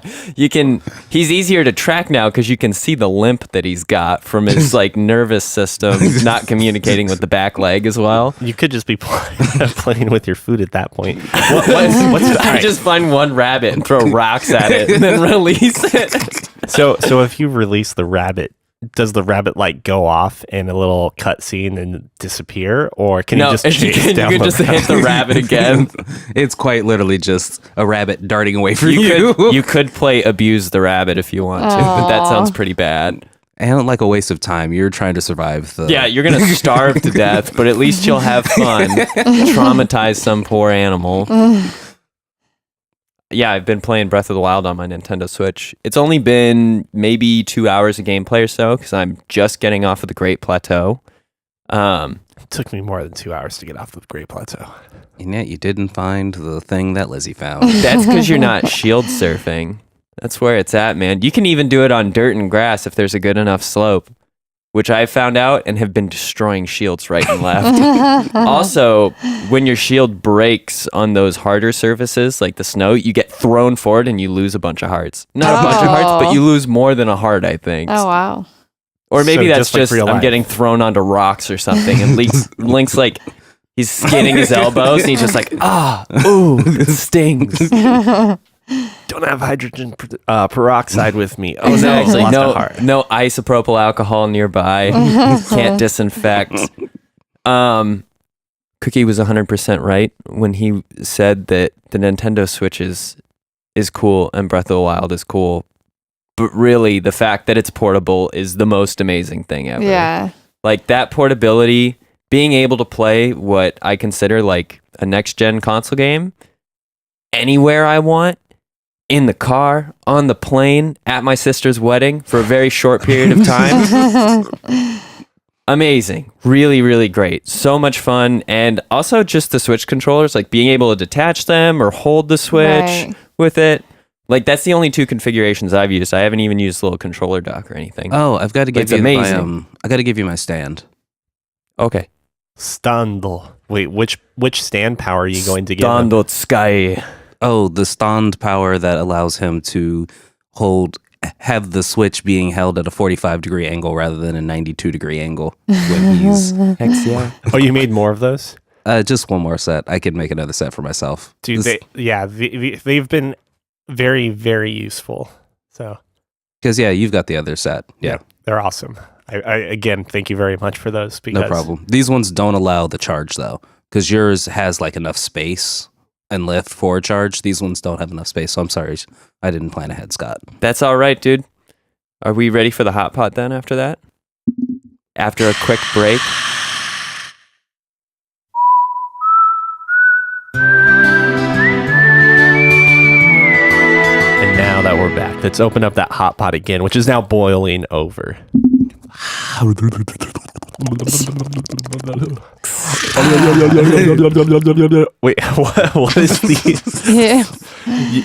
He's easier to track now because you can see the limp that he's got from his like nervous system not communicating with the back leg as well. You could just be playing with your food at that point. I just find one rabbit and throw rocks at it and then release it. So if you release the rabbit, does the rabbit like go off in a little cutscene and disappear, or can you just chase down you can the just rabbit? hit the rabbit again. It's quite literally just a rabbit darting away from you. You could play abuse the rabbit if you want to, but that sounds pretty bad. And like a waste of time. You're trying to survive the. Yeah, you're gonna starve to death, but at least you'll have fun. Traumatize some poor animal. Yeah, I've been playing Breath of the Wild on my Nintendo Switch. It's only been maybe 2 hours of gameplay or so because I'm just getting off of the Great Plateau. It took me more than 2 hours to get off the Great Plateau. And yet you didn't find the thing that Lizzie found. That's because you're not shield surfing. That's where it's at, man. You can even do it on dirt and grass if there's a good enough slope, which I found out and have been destroying shields right and left. Also, when your shield breaks on those harder surfaces, like the snow, you get thrown forward and you lose a bunch of hearts. Not a bunch of hearts, but you lose more than a heart, I think. Oh, wow. Or maybe So that's just like just real I'm life. getting thrown onto rocks or something. And Link's like, he's skinning his elbows and he's just like, ooh, it stings. Don't have hydrogen peroxide with me. Oh no, Exactly. lost a heart. No isopropyl alcohol nearby. Can't disinfect. Cookie was 100% right when he said that the Nintendo Switch is cool and Breath of the Wild is cool. But really, the fact that it's portable is the most amazing thing ever. Yeah. Like that portability, being able to play what I consider like a next-gen console game anywhere I want, in the car, on the plane, at my sister's wedding for a very short period of time. Amazing. Really, really great. So much fun. And also just the Switch controllers, like being able to detach them or hold the Switch Right. with it. Like that's the only two configurations I've used. I haven't even used the little controller dock or anything. Oh, I've got to give It's you amazing. I got to give you my stand. Okay. Standel. Wait, which stand power are you going to give him? Standard Sky. Oh, the stand power that allows him to have the Switch being held at a 45-degree angle rather than a 92-degree angle when he's Hex yeah. Oh, you made more of those? just one more set. I could make another set for myself. Dude, they've been very, very useful. So, Because you've got the other set. Yeah, they're awesome. I again, thank you very much for those. Because no problem. These ones don't allow the charge though, because yours has like enough space and lift for a charge. These ones don't have enough space, so I'm sorry. I didn't plan ahead, Scott. That's all right, dude. Are we ready for the hot pot then after that? After a quick break? And now that we're back, let's open up that hot pot again, which is now boiling over. Wait, what is the? Yeah.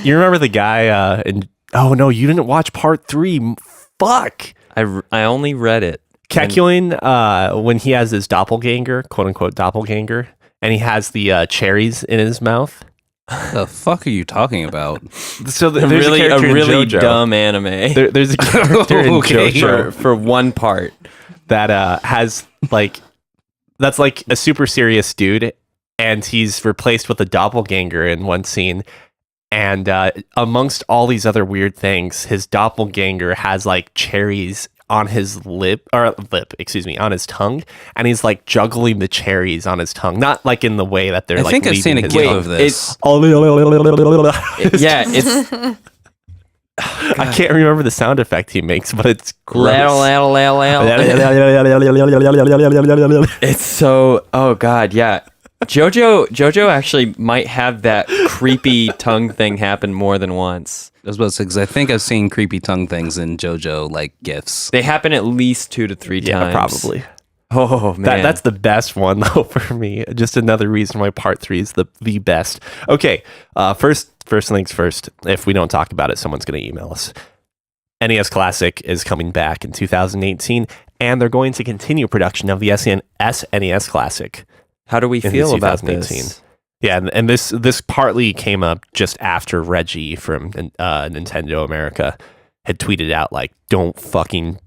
You remember the guy? Oh no, you didn't watch part 3. Fuck. I only read it. Kekuin, when he has his doppelganger, quote unquote doppelganger, and he has the cherries in his mouth. The fuck are you talking about? So there's A really JoJo. dumb anime. There's a character in Okay. JoJo for one part. that has like that's like a super serious dude, and he's replaced with a doppelganger in one scene. And amongst all these other weird things, his doppelganger has like cherries on his on his tongue, and he's like juggling the cherries on his tongue, not like in the way that they're I like. think I've seen a leaving his gif tongue. of this. Yeah, it's I can't remember the sound effect he makes, but it's gross. It's so, oh god, yeah. Jojo actually might have that creepy tongue thing happen more than once. I was about to say, 'cause I think I've seen creepy tongue things in JoJo, like GIFs. They happen at least 2 to 3 Yeah, times. probably. Oh man, That's the best one though for me. Just another reason why part 3 is the best. Okay, first things first. If we don't talk about it, someone's going to email us. NES Classic is coming back in 2018, and they're going to continue production of the SNES Classic. How do we in feel about 2018. this? Yeah, and this partly came up just after Reggie from Nintendo America had tweeted out like, "Don't fucking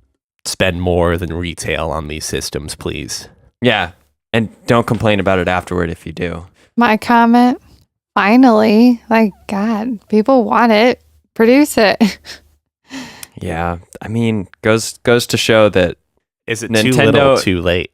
spend more than retail on these systems, please." Yeah, and don't complain about it afterward if you do. My comment, finally, like, God, people want it. Produce it. Yeah, I mean, goes to show that Is it Nintendo- too little, too late?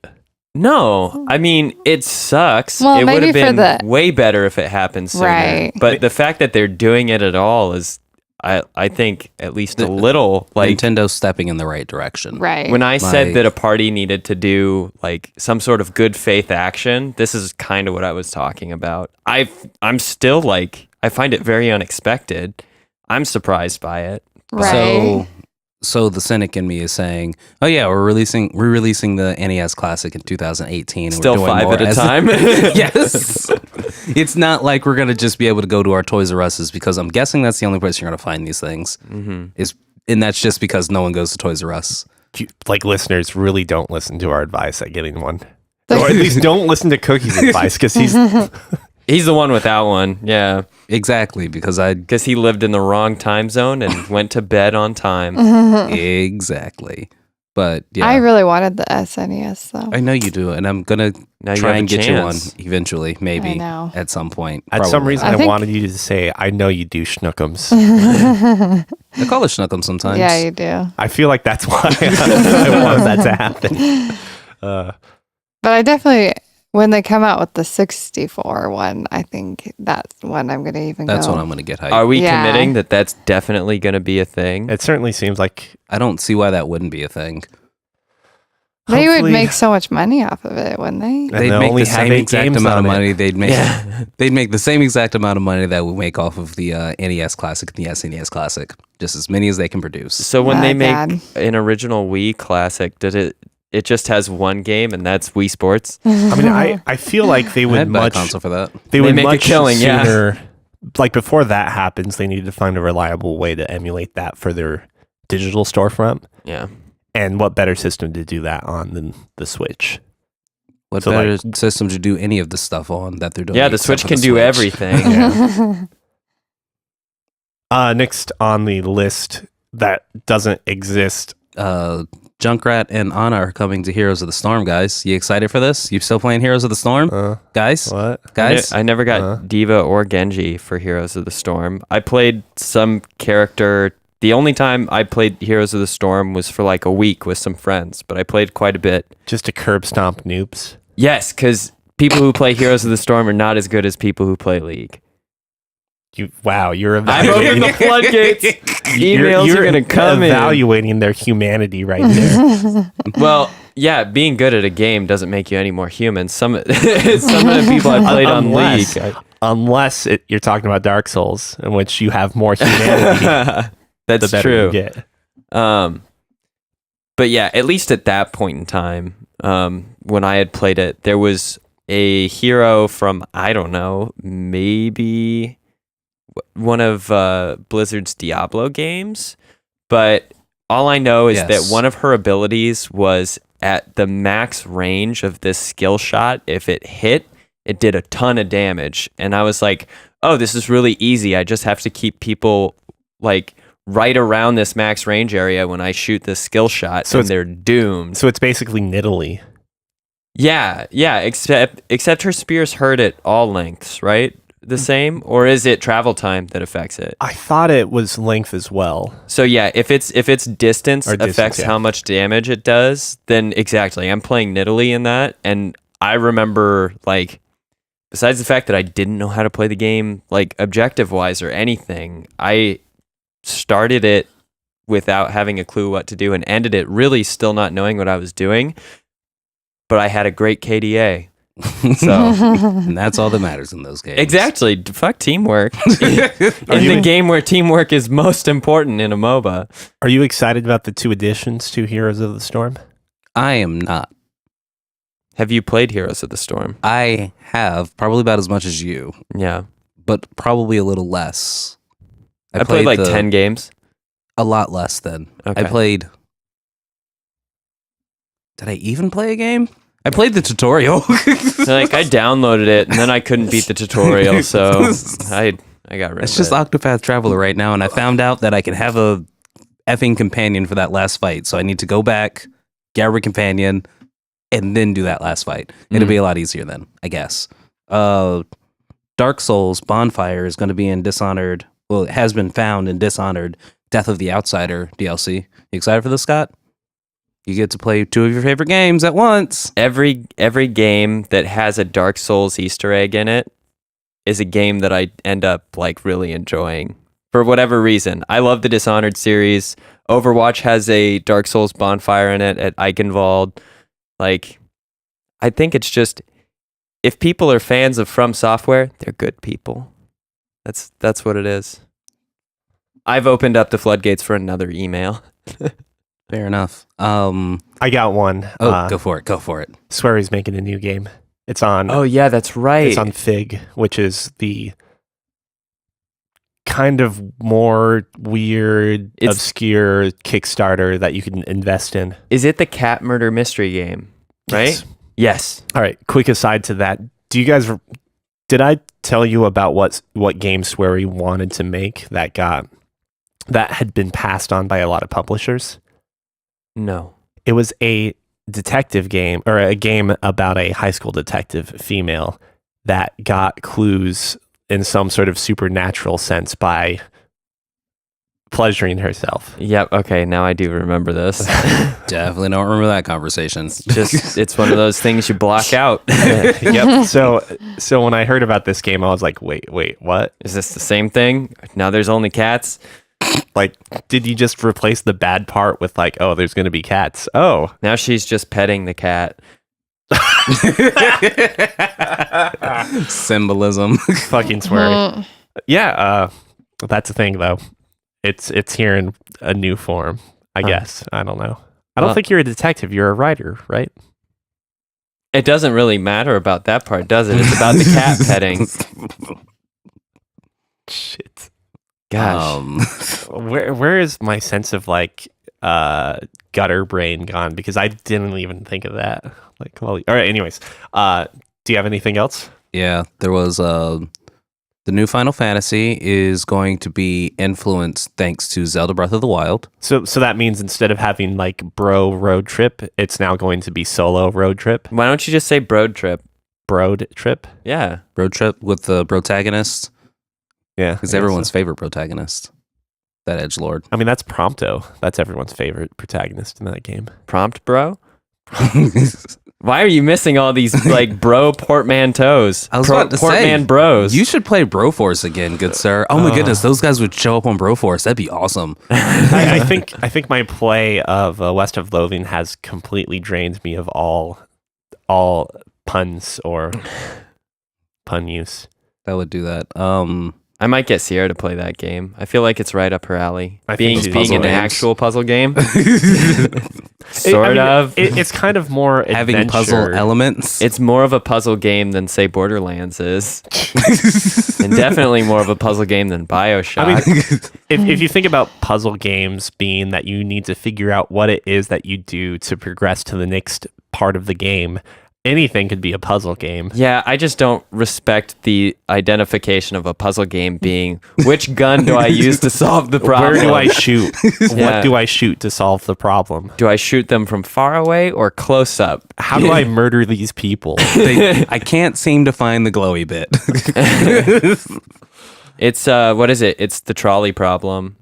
no, I mean, it sucks. Well, it would maybe have for been the- way better if it happened sooner. Right. But the fact that they're doing it at all is, I think, at least a little like Nintendo's stepping in the right direction. Right. when I said Like- that a party needed to do like some sort of good faith action. This is kind of what I was talking about. I'm still like, I find it very unexpected. I'm surprised by it. Right. So the cynic in me is saying, "Oh yeah, we're releasing the NES Classic in 2018. And Still we're doing 5 more at a as-" time. Yes, it's not like we're gonna just be able to go to our Toys R Us's because I'm guessing that's the only place you're gonna find these things. And that's just because no one goes to Toys R Us. Like listeners really don't listen to our advice at getting one, or at least don't listen to Cookie's advice because He's the one without one. Yeah. Exactly, because Because he lived in the wrong time zone and went to bed on time. exactly. But yeah, I really wanted the SNES though. I know you do, and I'm gonna Now you try have and a get you one chance. eventually, maybe I know. at some point. at some probably. reason I I, think- wanted you to say, "I know you do, Schnookums." I call it Schnuck'em sometimes. Yeah, you do. I feel like that's why I wanted that to happen. But I definitely, when they come out with the 64 one, I think that's when I'm gonna even That's go. when I'm gonna get hyped. Are we Yeah. committing that that's definitely going to be a thing? It certainly seems like I don't see why that wouldn't be a thing. They would hopefully- make so much money off of it, wouldn't they? And They'd they make only the have same 8 exact games amount of on it. money. They'd make Yeah. they'd make the same exact amount of money that we make off of the NES Classic and the SNES Classic. Just as many as they can produce. So when they make God. an original Wii classic, did it just has one game and that's Wii Sports? I mean, I feel like they would I'd buy a much console for that. they would make a much killing, yeah. sooner. Like before that happens, they need to find a reliable way to emulate that for their digital storefront. Yeah. And what better system to do that on than the Switch? What So, better like- system to do any of the stuff on that they're doing? Yeah, the except Switch for can the do Switch? everything. Next on the list that doesn't exist. Junkrat and Anna are coming to Heroes of the Storm, guys. You excited for this? You still playing Heroes of the Storm, guys? What? Guys? I never got Diva or Genji for Heroes of the Storm. I played some character. The only time I played Heroes of the Storm was for like a week with some friends, but I played quite a bit. Just to curb stomp noobs. Yes, because people who play Heroes of the Storm are not as good as people who play League. You're I'm opening evaluating. the floodgates. Emails you're are going to come in. evaluating their humanity right there. Well, yeah, being good at a game doesn't make you any more human. Some of the people I played on Unless- League. Unless you're talking about Dark Souls, in which you have more humanity, the That's better true. you get. But yeah, at least at that point in time, when I had played it, there was a hero from, I don't know, maybe one of Blizzard's Diablo games. But all I know is Yes. that one of her abilities was at the max range of this skill shot. If it hit, it did a ton of damage. And I was like, oh, this is really easy. I just have to keep people like right around this max range area when I shoot this skill shot, So and it's- they're doomed. So it's basically Nidalee. Yeah, except her spears hurt at all lengths, right? The same, or is it travel time that affects it? I thought it was length as well. So yeah, if it's distance Or distance, affects yeah. how much damage it does, then exactly. I'm playing Nidalee in that, and I remember like, besides the fact that I didn't know how to play the game like objective wise or anything, I started it without having a clue what to do and ended it really still not knowing what I was doing. But I had a great KDA. So And that's all that matters in those games. exactly, fuck teamwork. In the game where teamwork is most important in a MOBA. Are you excited about the 2 additions to Heroes of the Storm? I am not. Have you played Heroes of the Storm? I have probably about as much as you, Yeah. but probably a little less. I played like the- 10 games. A lot less than. Okay. I played. Did I even play a game? I played the tutorial. So, like I downloaded it and then I couldn't beat the tutorial, so I got rid It's of just it. Octopath Traveler right now, and I found out that I can have a effing companion for that last fight. So I need to go back, get a companion, and then do that last fight. It'll be a lot easier then, I guess. Dark Souls Bonfire is going to be in Dishonored. Well, it has been found in Dishonored Death of the Outsider DLC. You excited for this, Scott? You get to play 2 of your favorite games at once. Every game that has a Dark Souls Easter egg in it is a game that I end up like really enjoying for whatever reason. I love the Dishonored series. Overwatch has a Dark Souls bonfire in it at Eichenwald. Like, I think it's just, if people are fans of From Software, they're good people. That's what it is. I've opened up the floodgates for another email. Fair enough. I got one. Go for it. Swery's making a new game. It's on. Oh yeah, that's right. It's on Fig, which is the kind of more weird, obscure Kickstarter that you can invest in. Is it the cat murder mystery game? Right? Yes. All right. Quick aside to that. Did I tell you about what game Swery wanted to make that had been passed on by a lot of publishers? No. It was a detective game, or a game about a high school detective female that got clues in some sort of supernatural sense by pleasuring herself. Yep. Okay. Now I do remember this. Definitely don't remember that conversation. It's one of those things you block out. Yep. So when I heard about this game, I was like, wait, what? Is this the same thing? Now there's only cats? Like, did you just replace the bad part with like, oh, there's going to be cats? Oh. Now she's just petting the cat. Symbolism. Fucking Swery. Yeah, that's the thing though. It's here in a new form, I guess. I don't know. I don't think you're a detective. You're a writer, right? It doesn't really matter about that part, does it? It's about the cat petting. Shit. Gosh. Where is my sense of like gutter brain gone? Because I didn't even think of that. Like, well, all right. Anyways, do you have anything else? Yeah, there was the new Final Fantasy is going to be influenced thanks to Zelda Breath of the Wild. So that means instead of having like bro road trip, it's now going to be solo road trip. Why don't you just say broad trip? Broad trip. Yeah. Road trip with the protagonist. Yeah, Because everyone's favorite protagonist. That edgelord. I mean, that's Prompto. That's everyone's favorite protagonist in that game. Prompt bro? Why are you missing all these like bro portmanteaus? I was about to say, Portman bros. You should play Broforce again, good sir. Oh my goodness, those guys would show up on Broforce. That'd be awesome. I think my play of West of Loathing has completely drained me of all puns or pun use. That would do that. I might get Sierra to play that game. I feel like it's right up her alley. I think Being puzzle an games. actual puzzle game. It's kind of more Having adventure. puzzle elements. It's more of a puzzle game than, say, Borderlands is. And definitely more of a puzzle game than Bioshock. I mean, if you think about puzzle games being that you need to figure out what it is that you do to progress to the next part of the game, anything could be a puzzle game. Yeah, I just don't respect the identification of a puzzle game being which gun do I use to solve the problem? Where do I shoot? Yeah. What do I shoot to solve the problem? Do I shoot them from far away or close up? How do I murder these people? I can't seem to find the glowy bit. It's what is it? It's the trolley problem,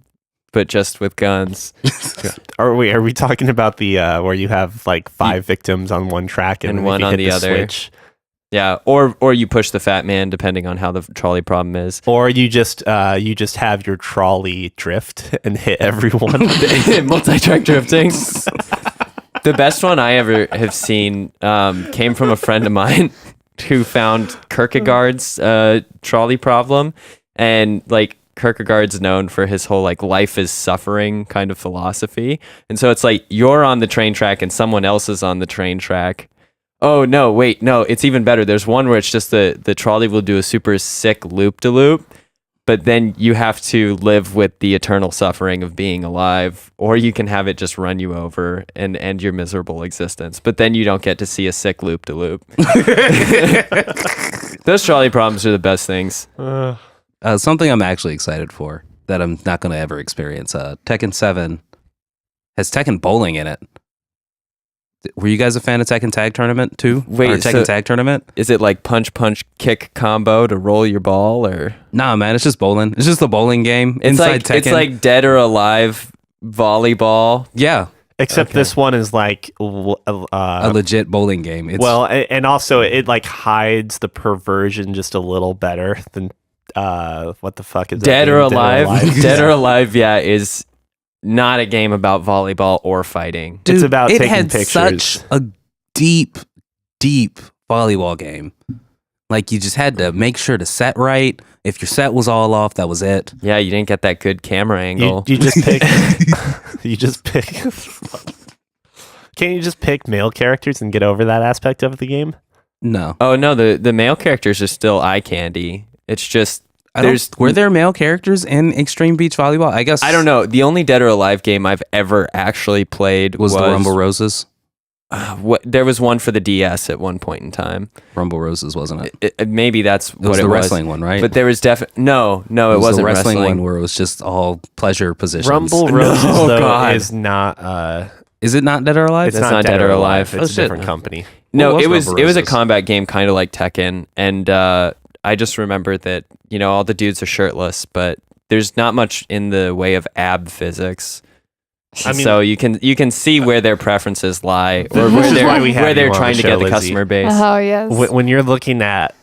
but just with guns. Are we talking about the where you have like 5 victims on one track and, And if one you on hit the other? switch, Yeah, or you push the fat man depending on how the trolley problem is. or you just have your trolley drift and hit everyone. Multi-track drifting. The best one I ever have seen came from a friend of mine who found Kierkegaard's trolley problem, and like Kierkegaard's known for his whole like life is suffering kind of philosophy, and so it's like you're on the train track and someone else is on the train track. Oh no, wait, no, it's even better. There's one where it's just the trolley will do a super sick loop-de-loop, but then you have to live with the eternal suffering of being alive, or you can have it just run you over and end your miserable existence, but then you don't get to see a sick loop-de-loop. Those trolley problems are the best things. Something I'm actually excited for that I'm not going to ever experience. Tekken 7 has Tekken bowling in it. Were you guys a fan of Tekken Tag Tournament too? Wait, or Tekken so- Tag Tournament? Is it like punch, punch, kick combo to roll your ball, or Nah, man, it's just bowling. It's just a bowling game it's inside like Tekken. it's like Dead or Alive volleyball? yeah, Except Okay. this one is like, a legit bowling game. It's, well, and also it like hides the perversion just a little better than what the fuck is that Dead or game? Alive? Dead or Yeah. Alive, yeah, is not a game about volleyball or fighting. dude, it's about it taking had pictures. such a deep volleyball game. Like you just had to make sure to set right. If your set was all off, that was it. Yeah, you didn't get that good camera angle. You just pick. You just pick. Can't you just pick male characters and get over that aspect of the game? No, Oh no, the male characters are still eye candy. It's just were there male characters in Extreme Beach Volleyball? I guess I don't know. The only Dead or Alive game I've ever actually played Was the Rumble Roses? There was one for the DS at one point in time. Rumble Roses, wasn't it? Maybe that's It was what the it was. wrestling one, right? But there was definitely no, it it was wasn't the wrestling wrestling. one where it was just all pleasure positions. Rumble Roses No, though God. is not. Is it not Dead or Alive? It's That's not Dead or Alive. Oh, It's a shit. different company. No, What it was was Rumble a Roses? combat game, kind of like Tekken, and I just remember that all the dudes are shirtless, but there's not much in the way of ab physics. I mean- So you can see where their preferences lie, or This where is they're why we have where they're you on trying the to show, get the Lizzie. customer base. Oh yes. When you're looking at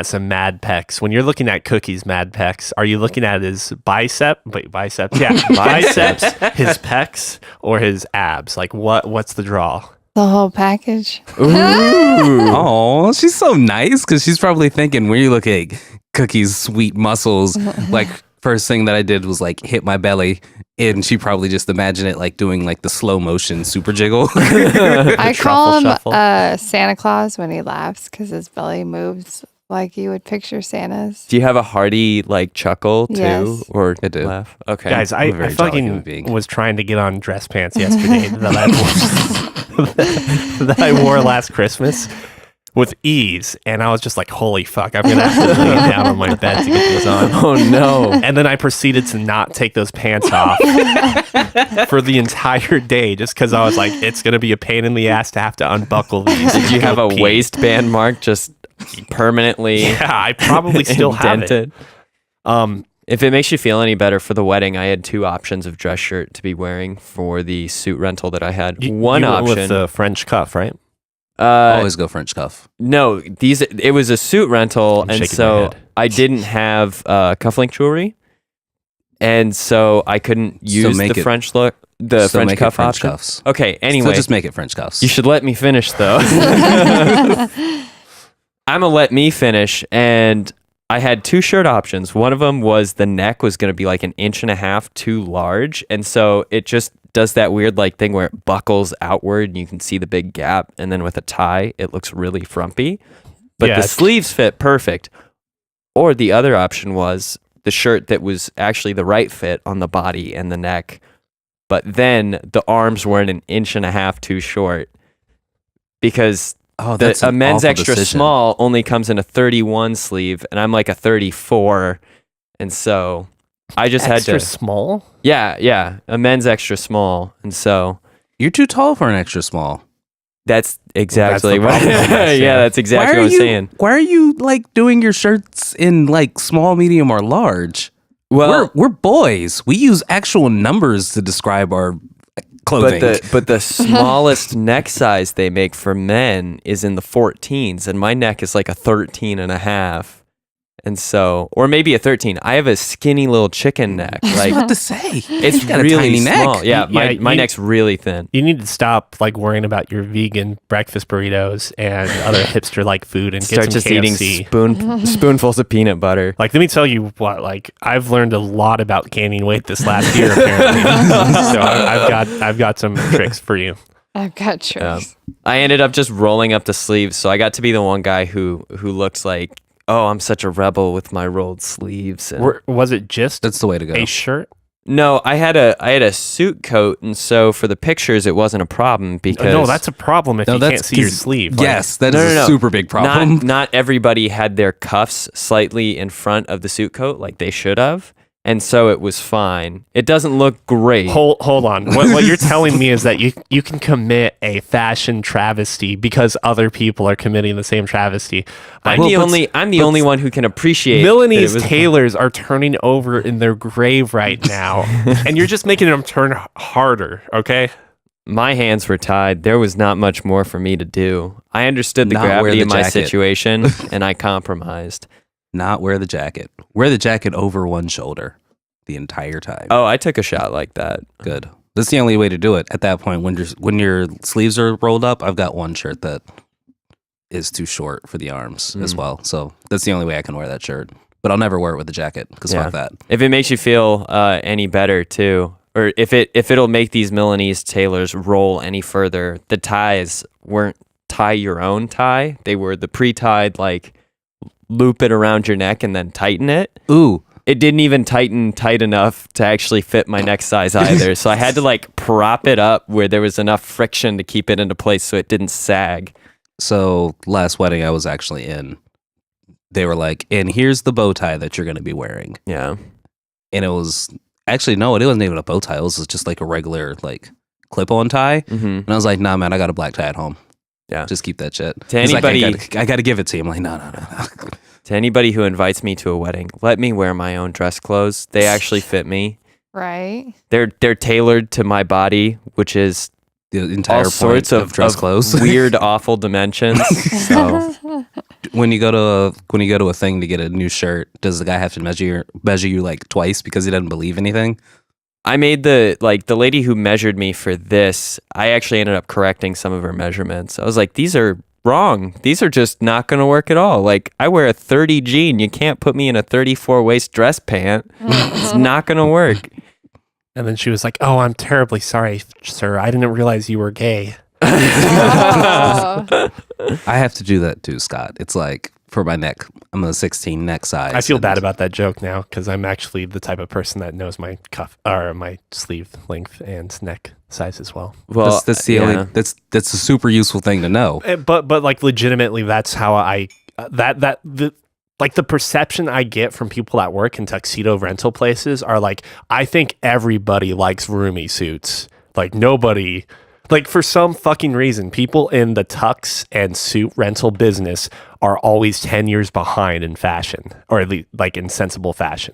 some mad pecs, when you're looking at Cookie's mad pecs, are you looking at his biceps? Yeah, biceps, his pecs, or his abs? Like what's the draw? The whole package. Oh, she's so nice because she's probably thinking when you look at Cookie's sweet muscles, like first thing that I did was like hit my belly, and she probably just imagined it like doing like the slow motion super jiggle. I call him shuffle. Santa Claus when he laughs because his belly moves like you would picture Santa's. Do you have a hearty like chuckle too, Yes. or I do. laugh? Okay, Guys, I'm a I very jolly human fucking being. was trying to get on dress pants yesterday that I wore last Christmas with ease, and I was just like, "Holy fuck! I'm gonna have to lay down on my bed to get these on." Oh no! And then I proceeded to not take those pants off for the entire day, just because I was like, "It's gonna be a pain in the ass to have to unbuckle these." Did you have a Pee. waistband mark just permanently Yeah, I probably still have it. indented? If it makes you feel any better, for the wedding, I had two options of dress shirt to be wearing for the suit rental that I had. One you went option, with the French cuff, right? Always go French cuff. no, it was a suit rental, I'm and shaking my so head. I didn't have cufflink jewelry, and so I couldn't use make the it- French look, the Still French make it cuff French option. cuffs. Okay, Still anyway, just make it French cuffs. you should let me finish though. I'm gonna let me finish, and I had two shirt options. One of them was the neck was gonna be like 1.5 inches too large, and so it just does that weird like thing where it buckles outward and you can see the big gap, and then with a tie it looks really frumpy. But Yeah, the it's- sleeves fit perfect. Or the other option was the shirt that was actually the right fit on the body and the neck, but then the arms were 1.5 inches too short because oh, that's a an men's awful extra decision. small only comes in a 31 sleeve, and I'm like a 34, and so I just Extra had to. small. Yeah, a men's extra small, and so You're too tall for an extra small. that's exactly the what. problem, I guess, yeah, yeah. that's exactly what I'm saying. Why are you like doing your shirts in like small, medium, or large? Well, we're boys. We use actual numbers to describe our clothing. but the smallest neck size they make for men is in the 14s, and my neck is like a 13 and a half. And so, or maybe a 13. I have a skinny little chicken neck. I was Like about to say, it's you got really a tiny small. neck. Yeah, my Yeah, you- neck's really thin. You need to stop like worrying about your vegan breakfast burritos and other hipster like food and Start get some just eating KFC. spoonfuls of peanut butter. Like, let me tell you what. Like, I've learned a lot about gaining weight this last year. Apparently, so I've got some tricks for you. I've got tricks. I ended up just rolling up the sleeves, so I got to be the one guy who looks like, oh, I'm such a rebel with my rolled sleeves. And Was it just That's the way to go. a shirt? no, I had a suit coat, and so for the pictures, it wasn't a problem because No, that's a problem if No, you that's can't see your 'cause- sleeve. Like, Yes, that No, is no, a no. super big problem. not everybody had their cuffs slightly in front of the suit coat like they should have. and so it was fine. It doesn't look great. Hold on. What you're telling me is that you can commit a fashion travesty because other people are committing the same travesty. I'm the only one who can appreciate Milanese tailors are turning over in their grave right now, and you're just making them turn harder. Okay. My hands were tied. There was not much more for me to do. I understood the gravity of my situation, and I compromised. Not wear the jacket. Wear the jacket over one shoulder the entire time. Oh, I took a shot like that. Good. That's the only way to do it. At that point, when your sleeves are rolled up, I've got one shirt that is too short for the arms as well. So that's the only way I can wear that shirt. But I'll never wear it with a jacket because fuck that. If it makes you feel any better too, or if it'll make these Milanese tailors roll any further, the ties weren't tie your own tie. They were the pre-tied, like, loop it around your neck and then tighten it. Ooh. It didn't even tighten tight enough to actually fit my neck size either. So I had to like prop it up where there was enough friction to keep it into place so it didn't sag. So last wedding I was actually in, they were like, and here's the bow tie that you're going to be wearing. Yeah. And it was actually, no, it wasn't even a bow tie. It was just like a regular like clip-on tie. Mm-hmm. And I was like, nah, man, I got a black tie at home. Yeah. Just keep that shit. To anybody, like, I got to give it to you. I'm like, no. To anybody who invites me to a wedding, let me wear my own dress clothes. They actually fit me. Right. They're tailored to my body, which is the entire all sorts of dress clothes. Weird, awful dimensions. So when you go to a thing to get a new shirt, does the guy have to measure you like twice because he doesn't believe anything? I made the lady who measured me for this, I actually ended up correcting some of her measurements. I was like, these are wrong. These are just not going to work at all. Like, I wear a 30 jean. You can't put me in a 34 waist dress pant. It's not going to work. And then she was like, "Oh, I'm terribly sorry, sir. I didn't realize you were gay." I have to do that too, Scott. It's like for my neck, I'm a 16 neck size. I feel bad about that joke now because I'm actually the type of person that knows my cuff or my sleeve length and neck size as well. Well, that's the only, that's a super useful thing to know. But like legitimately, that's how the perception I get from people that work in tuxedo rental places are like, I think everybody likes roomy suits. Like nobody. Like, for some fucking reason, people in the tux and suit rental business are always 10 years behind in fashion, or at least, like, in sensible fashion.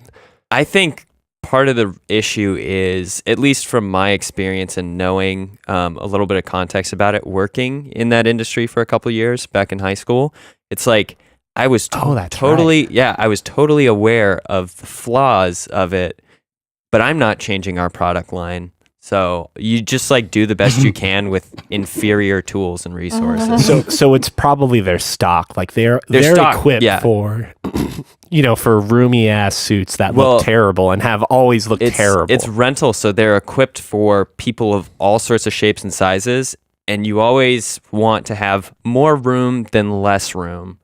I think part of the issue is, at least from my experience and knowing a little bit of context about it, working in that industry for a couple of years back in high school, it's like I was totally aware of the flaws of it, but I'm not changing our product line. So you just like do the best you can with inferior tools and resources. So it's probably their stock. Like they're stock, equipped for, for roomy ass suits that look terrible and have always looked terrible. It's rental, so they're equipped for people of all sorts of shapes and sizes, and you always want to have more room than less room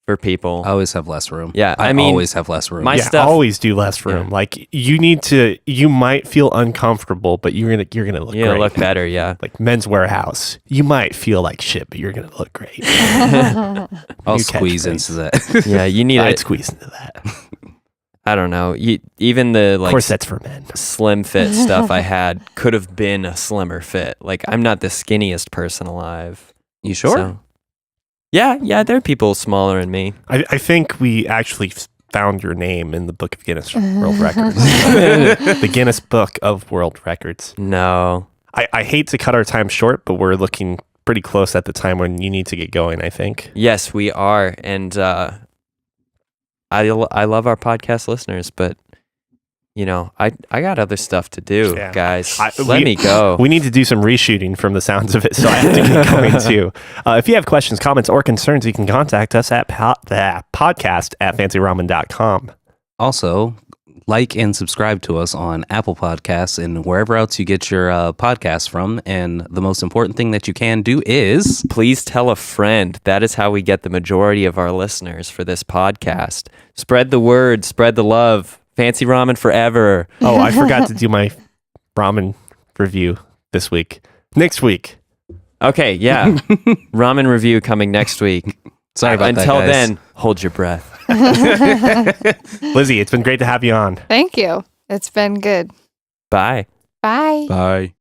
for people. I always have less room. Yeah, I mean, always have less room. My stuff always do less room. Yeah. Like you might feel uncomfortable, but you're gonna look great. Look better. Yeah, like Men's Warehouse, you might feel like shit, but you're gonna look great. I'll squeeze into that. Yeah, you need. I'd squeeze into that. I don't know. Even the like corsets for men, slim fit stuff I had could have been a slimmer fit. Like I'm not the skinniest person alive. You sure? So, yeah, there are people smaller than me. I think we actually found your name in the Book of Guinness World Records. The Guinness Book of World Records. No. I hate to cut our time short, but we're looking pretty close at the time when you need to get going, I think. Yes, we are. And I love our podcast listeners, but I got other stuff to do, guys. Let me go. We need to do some reshooting from the sounds of it, so I have to get going too. If you have questions, comments, or concerns, you can contact us at podcast@fancyramen.com. Also, like and subscribe to us on Apple Podcasts and wherever else you get your podcasts from. And the most important thing that you can do is... please tell a friend. That is how we get the majority of our listeners for this podcast. Spread the word, spread the love. Fancy ramen forever. Oh, I forgot to do my ramen review this week. Next week. Okay, yeah. Ramen review coming next week. Sorry about that, Until guys. then, hold your breath. Lizzie, it's been great to have you on. Thank you. It's been good. Bye. Bye. Bye.